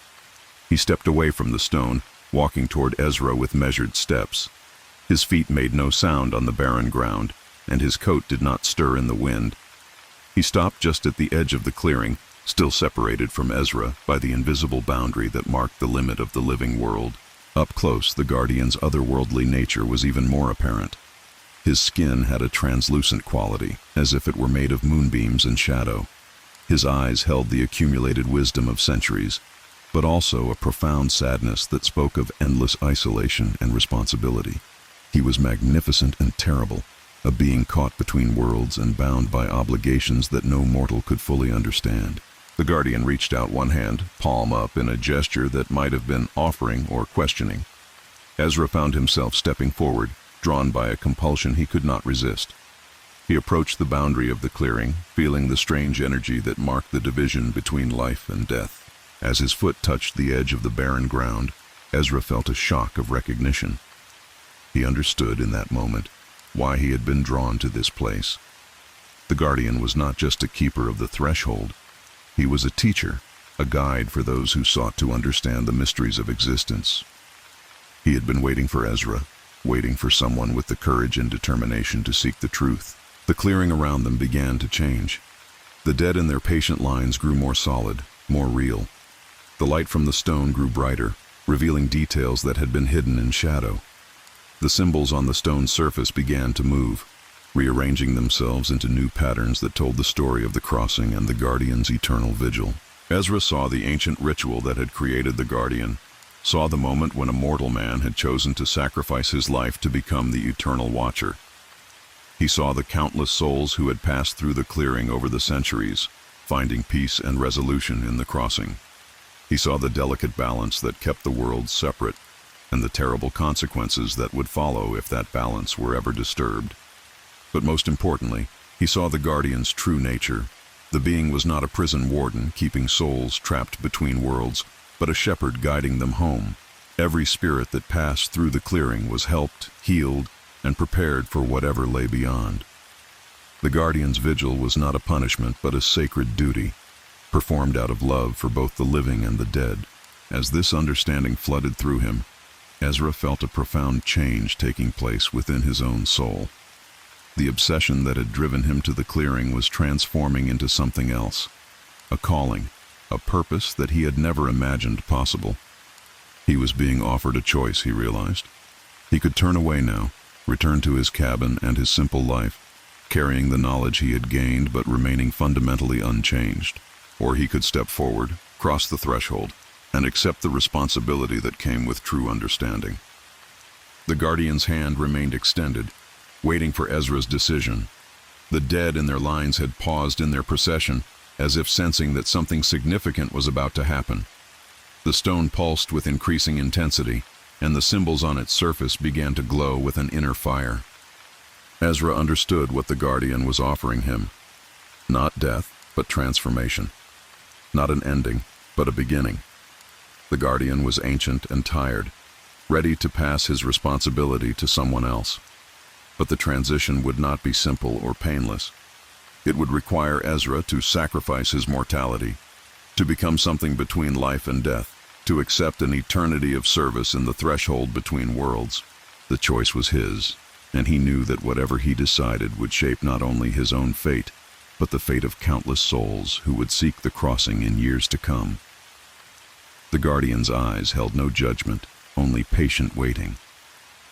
He stepped away from the stone, walking toward Ezra with measured steps. His feet made no sound on the barren ground, and his coat did not stir in the wind. He stopped just at the edge of the clearing, still separated from Ezra by the invisible boundary that marked the limit of the living world. Up close, the guardian's otherworldly nature was even more apparent. His skin had a translucent quality, as if it were made of moonbeams and shadow. His eyes held the accumulated wisdom of centuries, but also a profound sadness that spoke of endless isolation and responsibility. He was magnificent and terrible, a being caught between worlds and bound by obligations that no mortal could fully understand. The guardian reached out one hand, palm up, in a gesture that might have been offering or questioning. Ezra found himself stepping forward, drawn by a compulsion he could not resist. He approached the boundary of the clearing, feeling the strange energy that marked the division between life and death. As his foot touched the edge of the barren ground, Ezra felt a shock of recognition. He understood in that moment why he had been drawn to this place. The guardian was not just a keeper of the threshold. He was a teacher, a guide for those who sought to understand the mysteries of existence. He had been waiting for Ezra, waiting for someone with the courage and determination to seek the truth. The clearing around them began to change. The dead in their patient lines grew more solid, more real. The light from the stone grew brighter, revealing details that had been hidden in shadow. The symbols on the stone surface began to move, rearranging themselves into new patterns that told the story of the crossing and the guardian's eternal vigil. Ezra saw the ancient ritual that had created the guardian, saw the moment when a mortal man had chosen to sacrifice his life to become the eternal watcher. He saw the countless souls who had passed through the clearing over the centuries, finding peace and resolution in the crossing. He saw the delicate balance that kept the worlds separate, and the terrible consequences that would follow if that balance were ever disturbed. But most importantly, he saw the guardian's true nature. The being was not a prison warden keeping souls trapped between worlds, but a shepherd guiding them home. Every spirit that passed through the clearing was helped, healed, and prepared for whatever lay beyond. The guardian's vigil was not a punishment but a sacred duty, performed out of love for both the living and the dead. As this understanding flooded through him, Ezra felt a profound change taking place within his own soul. The obsession that had driven him to the clearing was transforming into something else, a calling, a purpose that he had never imagined possible. He was being offered a choice, he realized. He could turn away now, return to his cabin and his simple life, carrying the knowledge he had gained but remaining fundamentally unchanged. Or he could step forward, cross the threshold, and accept the responsibility that came with true understanding. The guardian's hand remained extended, waiting for Ezra's decision. The dead in their lines had paused in their procession, as if sensing that something significant was about to happen. The stone pulsed with increasing intensity, and the symbols on its surface began to glow with an inner fire. Ezra understood what the guardian was offering him. Not death, but transformation. Not an ending, but a beginning. The guardian was ancient and tired, ready to pass his responsibility to someone else. But the transition would not be simple or painless. It would require Ezra to sacrifice his mortality, to become something between life and death, to accept an eternity of service in the threshold between worlds. The choice was his, and he knew that whatever he decided would shape not only his own fate, but the fate of countless souls who would seek the crossing in years to come. The guardian's eyes held no judgment, only patient waiting.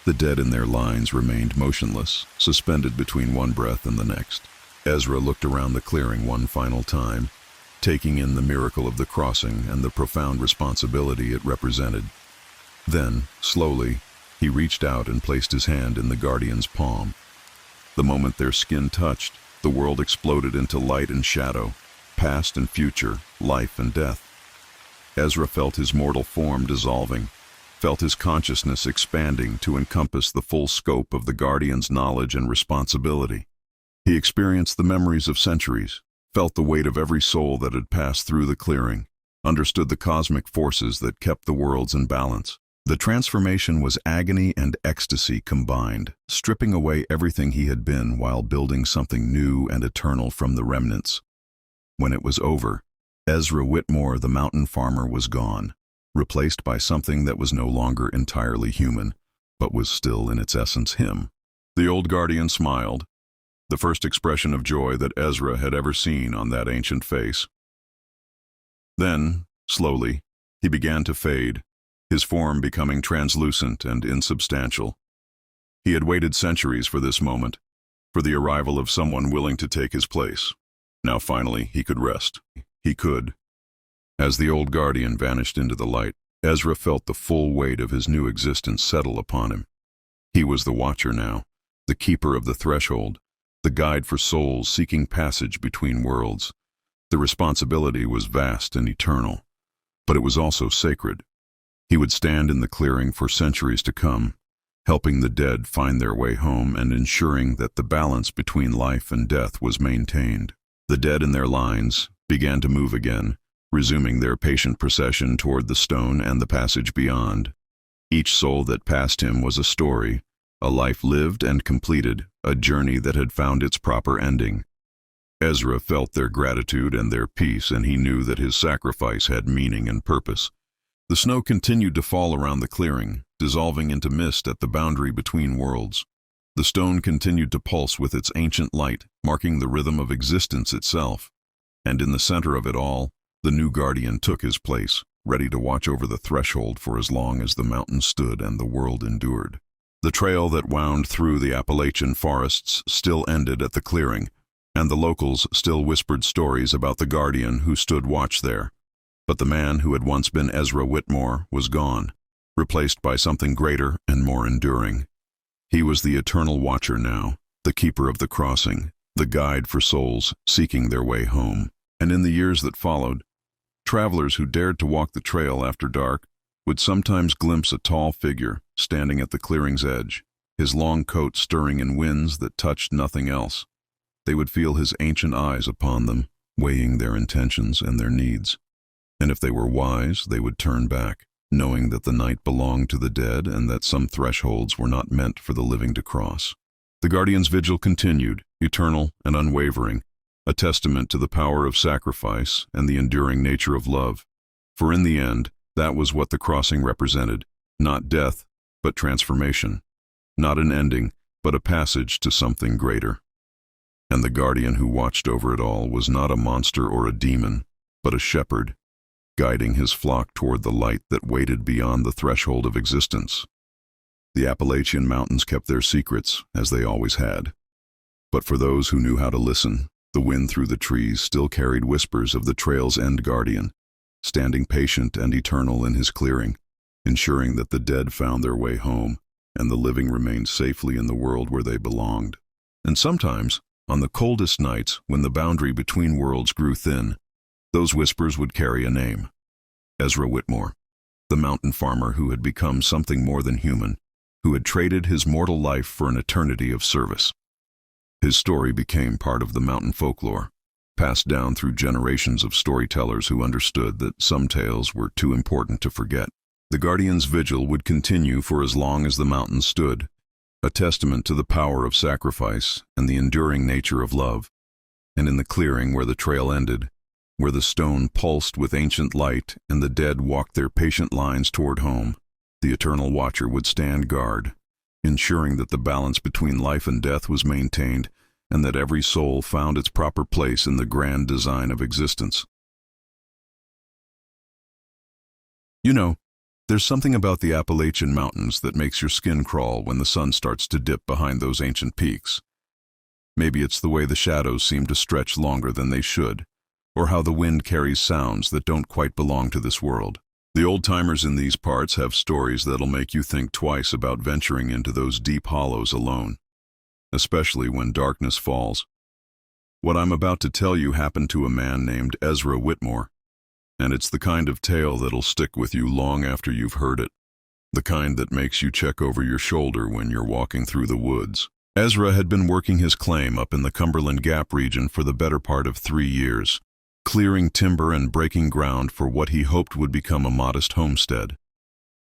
The dead in their lines remained motionless, suspended between one breath and the next. Ezra looked around the clearing one final time, taking in the miracle of the crossing and the profound responsibility it represented. Then, slowly, he reached out and placed his hand in the guardian's palm. The moment their skin touched, the world exploded into light and shadow, past and future, life and death. Ezra felt his mortal form dissolving, felt his consciousness expanding to encompass the full scope of the Guardian's knowledge and responsibility. He experienced the memories of centuries, felt the weight of every soul that had passed through the clearing, understood the cosmic forces that kept the worlds in balance. The transformation was agony and ecstasy combined, stripping away everything he had been while building something new and eternal from the remnants. When it was over, Ezra Whitmore, the mountain farmer, was gone, replaced by something that was no longer entirely human, but was still in its essence him. The old Guardian smiled, the first expression of joy that Ezra had ever seen on that ancient face. Then, slowly, he began to fade, his form becoming translucent and insubstantial. He had waited centuries for this moment, for the arrival of someone willing to take his place. Now finally he could rest. He could. As the old Guardian vanished into the light, Ezra felt the full weight of his new existence settle upon him. He was the Watcher now, the keeper of the threshold, the guide for souls seeking passage between worlds. The responsibility was vast and eternal, but it was also sacred. He would stand in the clearing for centuries to come, helping the dead find their way home and ensuring that the balance between life and death was maintained. The dead in their lines began to move again, resuming their patient procession toward the stone and the passage beyond. Each soul that passed him was a story, a life lived and completed, a journey that had found its proper ending. Ezra felt their gratitude and their peace, and he knew that his sacrifice had meaning and purpose. The snow continued to fall around the clearing, dissolving into mist at the boundary between worlds. The stone continued to pulse with its ancient light, marking the rhythm of existence itself. And in the center of it all, the new Guardian took his place, ready to watch over the threshold for as long as the mountain stood and the world endured. The trail that wound through the Appalachian forests still ended at the clearing, and the locals still whispered stories about the Guardian who stood watch there. But the man who had once been Ezra Whitmore was gone, replaced by something greater and more enduring. He was the eternal Watcher now, the keeper of the crossing, the guide for souls seeking their way home. And in the years that followed, travelers who dared to walk the trail after dark would sometimes glimpse a tall figure standing at the clearing's edge, his long coat stirring in winds that touched nothing else. They would feel his ancient eyes upon them, weighing their intentions and their needs. And if they were wise, they would turn back, knowing that the night belonged to the dead and that some thresholds were not meant for the living to cross. The Guardian's vigil continued, eternal and unwavering, a testament to the power of sacrifice and the enduring nature of love. For in the end, that was what the crossing represented, not death, but transformation, not an ending, but a passage to something greater. And the Guardian who watched over it all was not a monster or a demon, but a shepherd, guiding his flock toward the light that waited beyond the threshold of existence. The Appalachian mountains kept their secrets, as they always had. But for those who knew how to listen, the wind through the trees still carried whispers of the trail's end Guardian, standing patient and eternal in his clearing, ensuring that the dead found their way home and the living remained safely in the world where they belonged. And sometimes, on the coldest nights when the boundary between worlds grew thin, those whispers would carry a name: Ezra Whitmore, the mountain farmer who had become something more than human, who had traded his mortal life for an eternity of service. His story became part of the mountain folklore, passed down through generations of storytellers who understood that some tales were too important to forget. The Guardian's vigil would continue for as long as the mountain stood, a testament to the power of sacrifice and the enduring nature of love. And in the clearing where the trail ended, where the stone pulsed with ancient light and the dead walked their patient lines toward home, the eternal Watcher would stand guard, ensuring that the balance between life and death was maintained and that every soul found its proper place in the grand design of existence. You know, there's something about the Appalachian Mountains that makes your skin crawl when the sun starts to dip behind those ancient peaks. Maybe it's the way the shadows seem to stretch longer than they should, or how the wind carries sounds that don't quite belong to this world. The old-timers in these parts have stories that'll make you think twice about venturing into those deep hollows alone, especially when darkness falls. What I'm about to tell you happened to a man named Ezra Whitmore, And it's the kind of tale that'll stick with you long after you've heard it. The kind that makes you check over your shoulder when you're walking through the woods. Ezra had been working his claim up in the Cumberland Gap region for the better part of 3 years, clearing timber and breaking ground for what he hoped would become a modest homestead.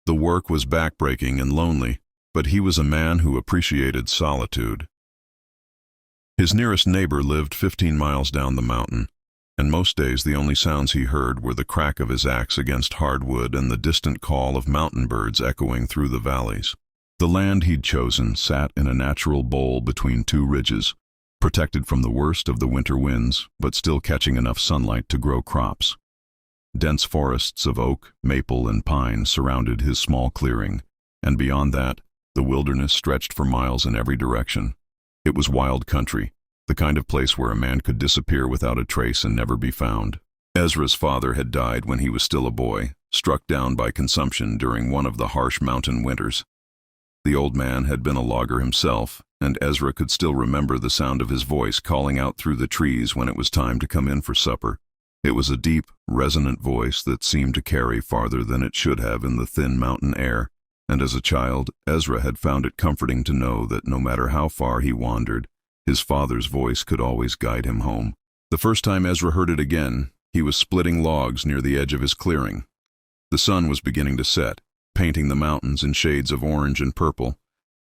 The work was backbreaking and lonely, but he was a man who appreciated solitude. His nearest neighbor lived 15 miles down the mountain, and most days the only sounds he heard were the crack of his axe against hardwood and the distant call of mountain birds echoing through the valleys. The land he'd chosen sat in a natural bowl between 2 ridges, protected from the worst of the winter winds, but still catching enough sunlight to grow crops. Dense forests of oak, maple, and pine surrounded his small clearing, and beyond that, the wilderness stretched for miles in every direction. It was wild country, the kind of place where a man could disappear without a trace and never be found. Ezra's father had died when he was still a boy, struck down by consumption during one of the harsh mountain winters. The old man had been a logger himself, and Ezra could still remember the sound of his voice calling out through the trees when it was time to come in for supper. It was a deep, resonant voice that seemed to carry farther than it should have in the thin mountain air, and as a child, Ezra had found it comforting to know that no matter how far he wandered, his father's voice could always guide him home. The first time Ezra heard it again, he was splitting logs near the edge of his clearing. The sun was beginning to set, painting the mountains in shades of orange and purple,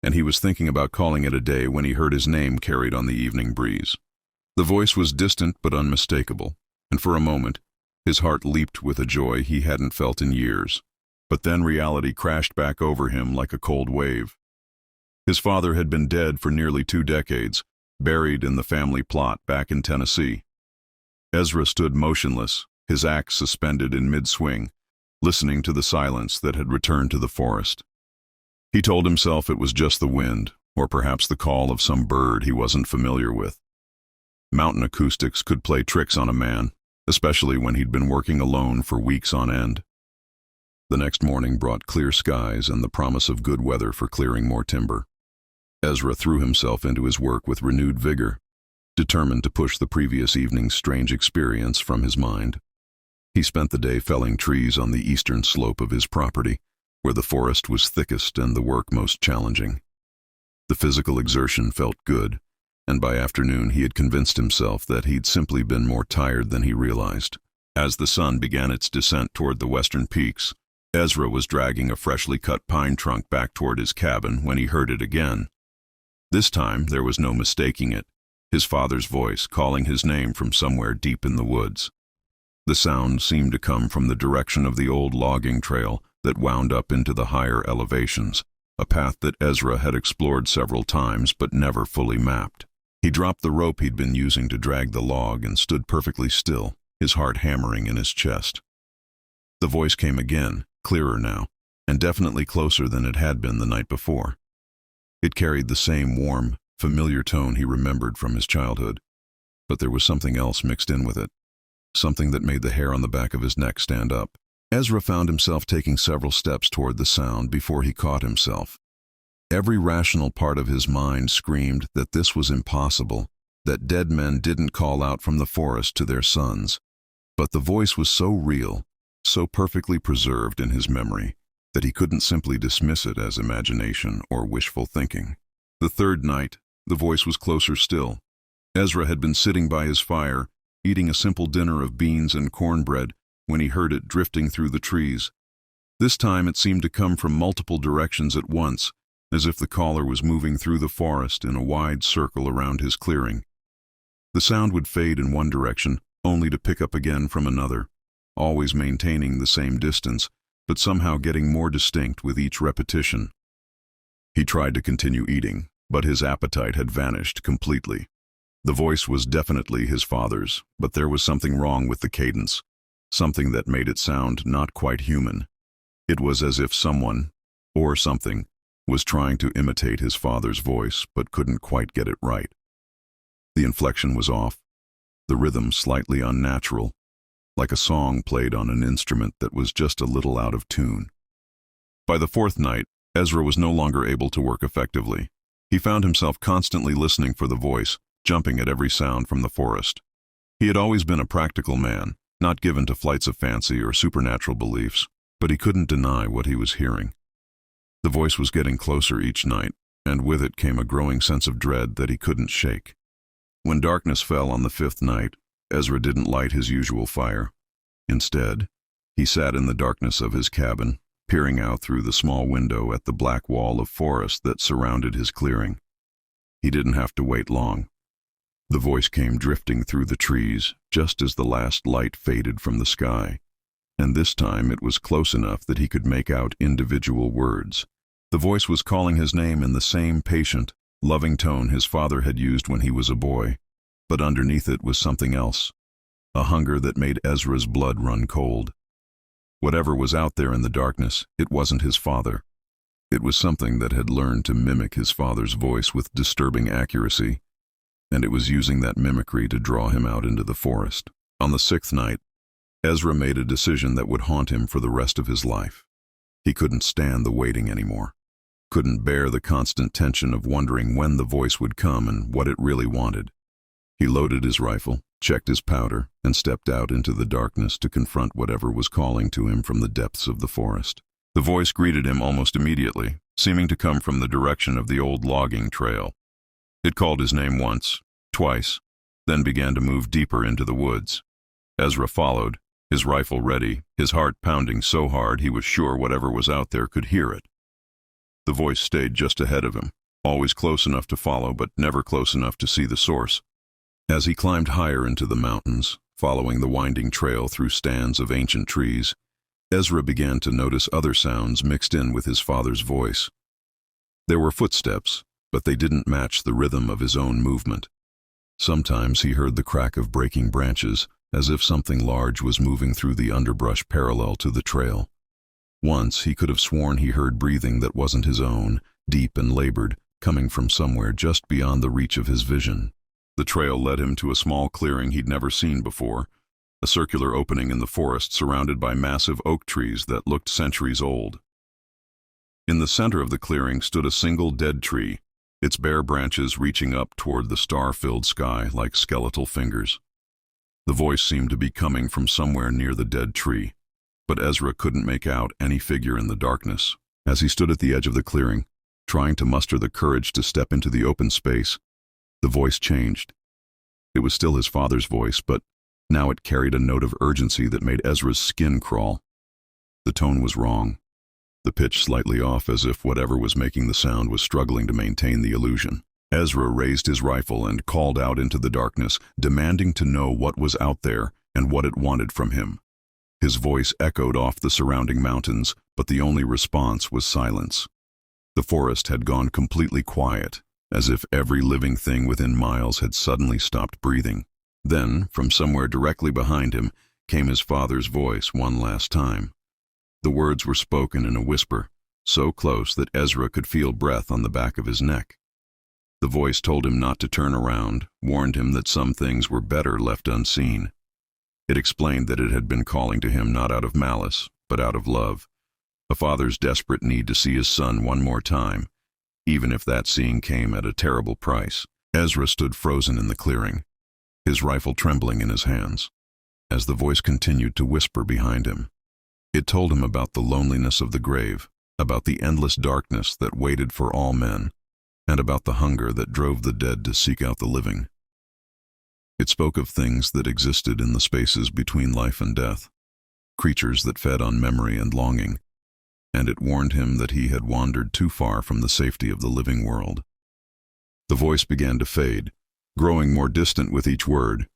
and he was thinking about calling it a day when he heard his name carried on the evening breeze. The voice was distant but unmistakable, and for a moment, his heart leaped with a joy he hadn't felt in years. But then reality crashed back over him like a cold wave. His father had been dead for nearly 2 decades, buried in the family plot back in Tennessee. Ezra stood motionless, his axe suspended in mid-swing, listening to the silence that had returned to the forest. He told himself it was just the wind, or perhaps the call of some bird he wasn't familiar with. Mountain acoustics could play tricks on a man, especially when he'd been working alone for weeks on end. The next morning brought clear skies and the promise of good weather for clearing more timber. Ezra threw himself into his work with renewed vigor, determined to push the previous evening's strange experience from his mind. He spent the day felling trees on the eastern slope of his property, where the forest was thickest and the work most challenging. The physical exertion felt good, and by afternoon he had convinced himself that he'd simply been more tired than he realized. As the sun began its descent toward the western peaks, Ezra was dragging a freshly cut pine trunk back toward his cabin when he heard it again. This time there was no mistaking it, his father's voice calling his name from somewhere deep in the woods. The sound seemed to come from the direction of the old logging trail that wound up into the higher elevations, a path that Ezra had explored several times but never fully mapped. He dropped the rope he'd been using to drag the log and stood perfectly still, his heart hammering in his chest. The voice came again, clearer now, and definitely closer than it had been the night before. It carried the same warm, familiar tone he remembered from his childhood, but there was something else mixed in with it, something that made the hair on the back of his neck stand up. Ezra found himself taking several steps toward the sound before he caught himself. Every rational part of his mind screamed that this was impossible, that dead men didn't call out from the forest to their sons. But the voice was so real, so perfectly preserved in his memory, that he couldn't simply dismiss it as imagination or wishful thinking. The third night, the voice was closer still. Ezra had been sitting by his fire, eating a simple dinner of beans and cornbread, when he heard it drifting through the trees. This time it seemed to come from multiple directions at once, as if the caller was moving through the forest in a wide circle around his clearing. The sound would fade in one direction, only to pick up again from another, always maintaining the same distance, but somehow getting more distinct with each repetition. He tried to continue eating, but his appetite had vanished completely. The voice was definitely his father's, but there was something wrong with the cadence, something that made it sound not quite human. It was as if someone, or something, was trying to imitate his father's voice, but couldn't quite get it right. The inflection was off, the rhythm slightly unnatural, like a song played on an instrument that was just a little out of tune. By the fourth night, Ezra was no longer able to work effectively. He found himself constantly listening for the voice, jumping at every sound from the forest. He had always been a practical man, not given to flights of fancy or supernatural beliefs, but he couldn't deny what he was hearing. The voice was getting closer each night, and with it came a growing sense of dread that he couldn't shake. When darkness fell on the fifth night, Ezra didn't light his usual fire. Instead, he sat in the darkness of his cabin, peering out through the small window at the black wall of forest that surrounded his clearing. He didn't have to wait long. The voice came drifting through the trees just as the last light faded from the sky, and this time it was close enough that he could make out individual words. The voice was calling his name in the same patient, loving tone his father had used when he was a boy, but underneath it was something else, a hunger that made Ezra's blood run cold. Whatever was out there in the darkness, it wasn't his father. It was something that had learned to mimic his father's voice with disturbing accuracy, and it was using that mimicry to draw him out into the forest. On the sixth night, Ezra made a decision that would haunt him for the rest of his life. He couldn't stand the waiting anymore, couldn't bear the constant tension of wondering when the voice would come and what it really wanted. He loaded his rifle, checked his powder, and stepped out into the darkness to confront whatever was calling to him from the depths of the forest. The voice greeted him almost immediately, seeming to come from the direction of the old logging trail. It called his name once, twice, then began to move deeper into the woods. Ezra followed, his rifle ready, his heart pounding so hard he was sure whatever was out there could hear it. The voice stayed just ahead of him, always close enough to follow but never close enough to see the source. As he climbed higher into the mountains, following the winding trail through stands of ancient trees, Ezra began to notice other sounds mixed in with his father's voice. There were footsteps, but they didn't match the rhythm of his own movement. Sometimes he heard the crack of breaking branches, as if something large was moving through the underbrush parallel to the trail. Once he could have sworn he heard breathing that wasn't his own, deep and labored, coming from somewhere just beyond the reach of his vision. The trail led him to a small clearing he'd never seen before, a circular opening in the forest surrounded by massive oak trees that looked centuries old. In the center of the clearing stood a single dead tree, its bare branches reaching up toward the star-filled sky like skeletal fingers. The voice seemed to be coming from somewhere near the dead tree, but Ezra couldn't make out any figure in the darkness. As he stood at the edge of the clearing, trying to muster the courage to step into the open space, the voice changed. It was still his father's voice, but now it carried a note of urgency that made Ezra's skin crawl. The tone was wrong, the pitch slightly off, as if whatever was making the sound was struggling to maintain the illusion. Ezra raised his rifle and called out into the darkness, demanding to know what was out there and what it wanted from him. His voice echoed off the surrounding mountains, but the only response was silence. The forest had gone completely quiet, as if every living thing within miles had suddenly stopped breathing. Then, from somewhere directly behind him, came his father's voice one last time. The words were spoken in a whisper, so close that Ezra could feel breath on the back of his neck. The voice told him not to turn around, warned him that some things were better left unseen. It explained that it had been calling to him not out of malice, but out of love, a father's desperate need to see his son one more time, even if that seeing came at a terrible price. Ezra stood frozen in the clearing, his rifle trembling in his hands, as the voice continued to whisper behind him. It told him about the loneliness of the grave, about the endless darkness that waited for all men, and about the hunger that drove the dead to seek out the living. It spoke of things that existed in the spaces between life and death, creatures that fed on memory and longing, and it warned him that he had wandered too far from the safety of the living world. The voice began to fade, growing more distant with each word,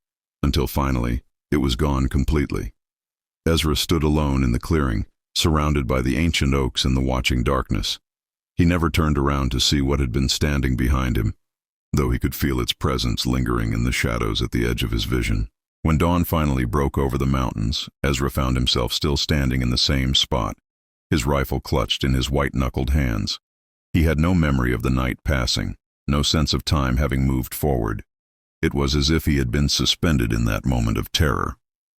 until finally it was gone completely. Ezra stood alone in the clearing, surrounded by the ancient oaks in the watching darkness. He never turned around to see what had been standing behind him, though he could feel its presence lingering in the shadows at the edge of his vision. When dawn finally broke over the mountains, Ezra found himself still standing in the same spot, his rifle clutched in his white-knuckled hands. He had no memory of the night passing, no sense of time having moved forward. It was as if he had been suspended in that moment of terror,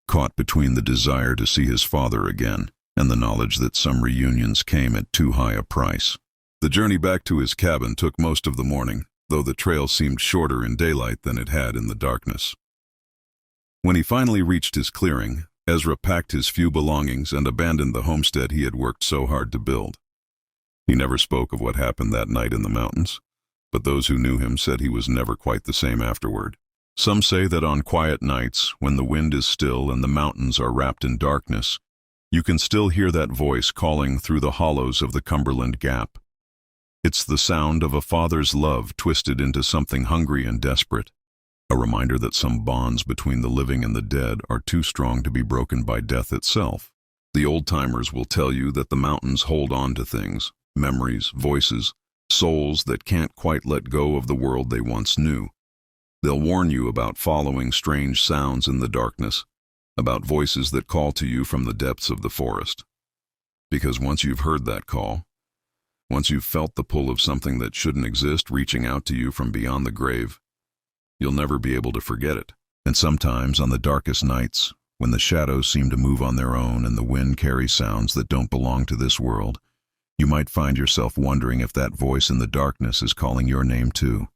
caught between the desire to see his father again and the knowledge that some reunions came at too high a price. The journey back to his cabin took most of the morning, though the trail seemed shorter in daylight than it had in the darkness. When he finally reached his clearing, Ezra packed his few belongings and abandoned the homestead he had worked so hard to build. He never spoke of what happened that night in the mountains, but those who knew him said he was never quite the same afterward. Some say that on quiet nights, when the wind is still and the mountains are wrapped in darkness, you can still hear that voice calling through the hollows of the Cumberland Gap. It's the sound of a father's love twisted into something hungry and desperate, a reminder that some bonds between the living and the dead are too strong to be broken by death itself. The old-timers will tell you that the mountains hold on to things, memories, voices, souls that can't quite let go of the world they once knew. They'll warn you about following strange sounds in the darkness, about voices that call to you from the depths of the forest. Because once you've heard that call, once you've felt the pull of something that shouldn't exist reaching out to you from beyond the grave, you'll never be able to forget it. And sometimes on the darkest nights, when the shadows seem to move on their own and the wind carries sounds that don't belong to this world, you might find yourself wondering if that voice in the darkness is calling your name too.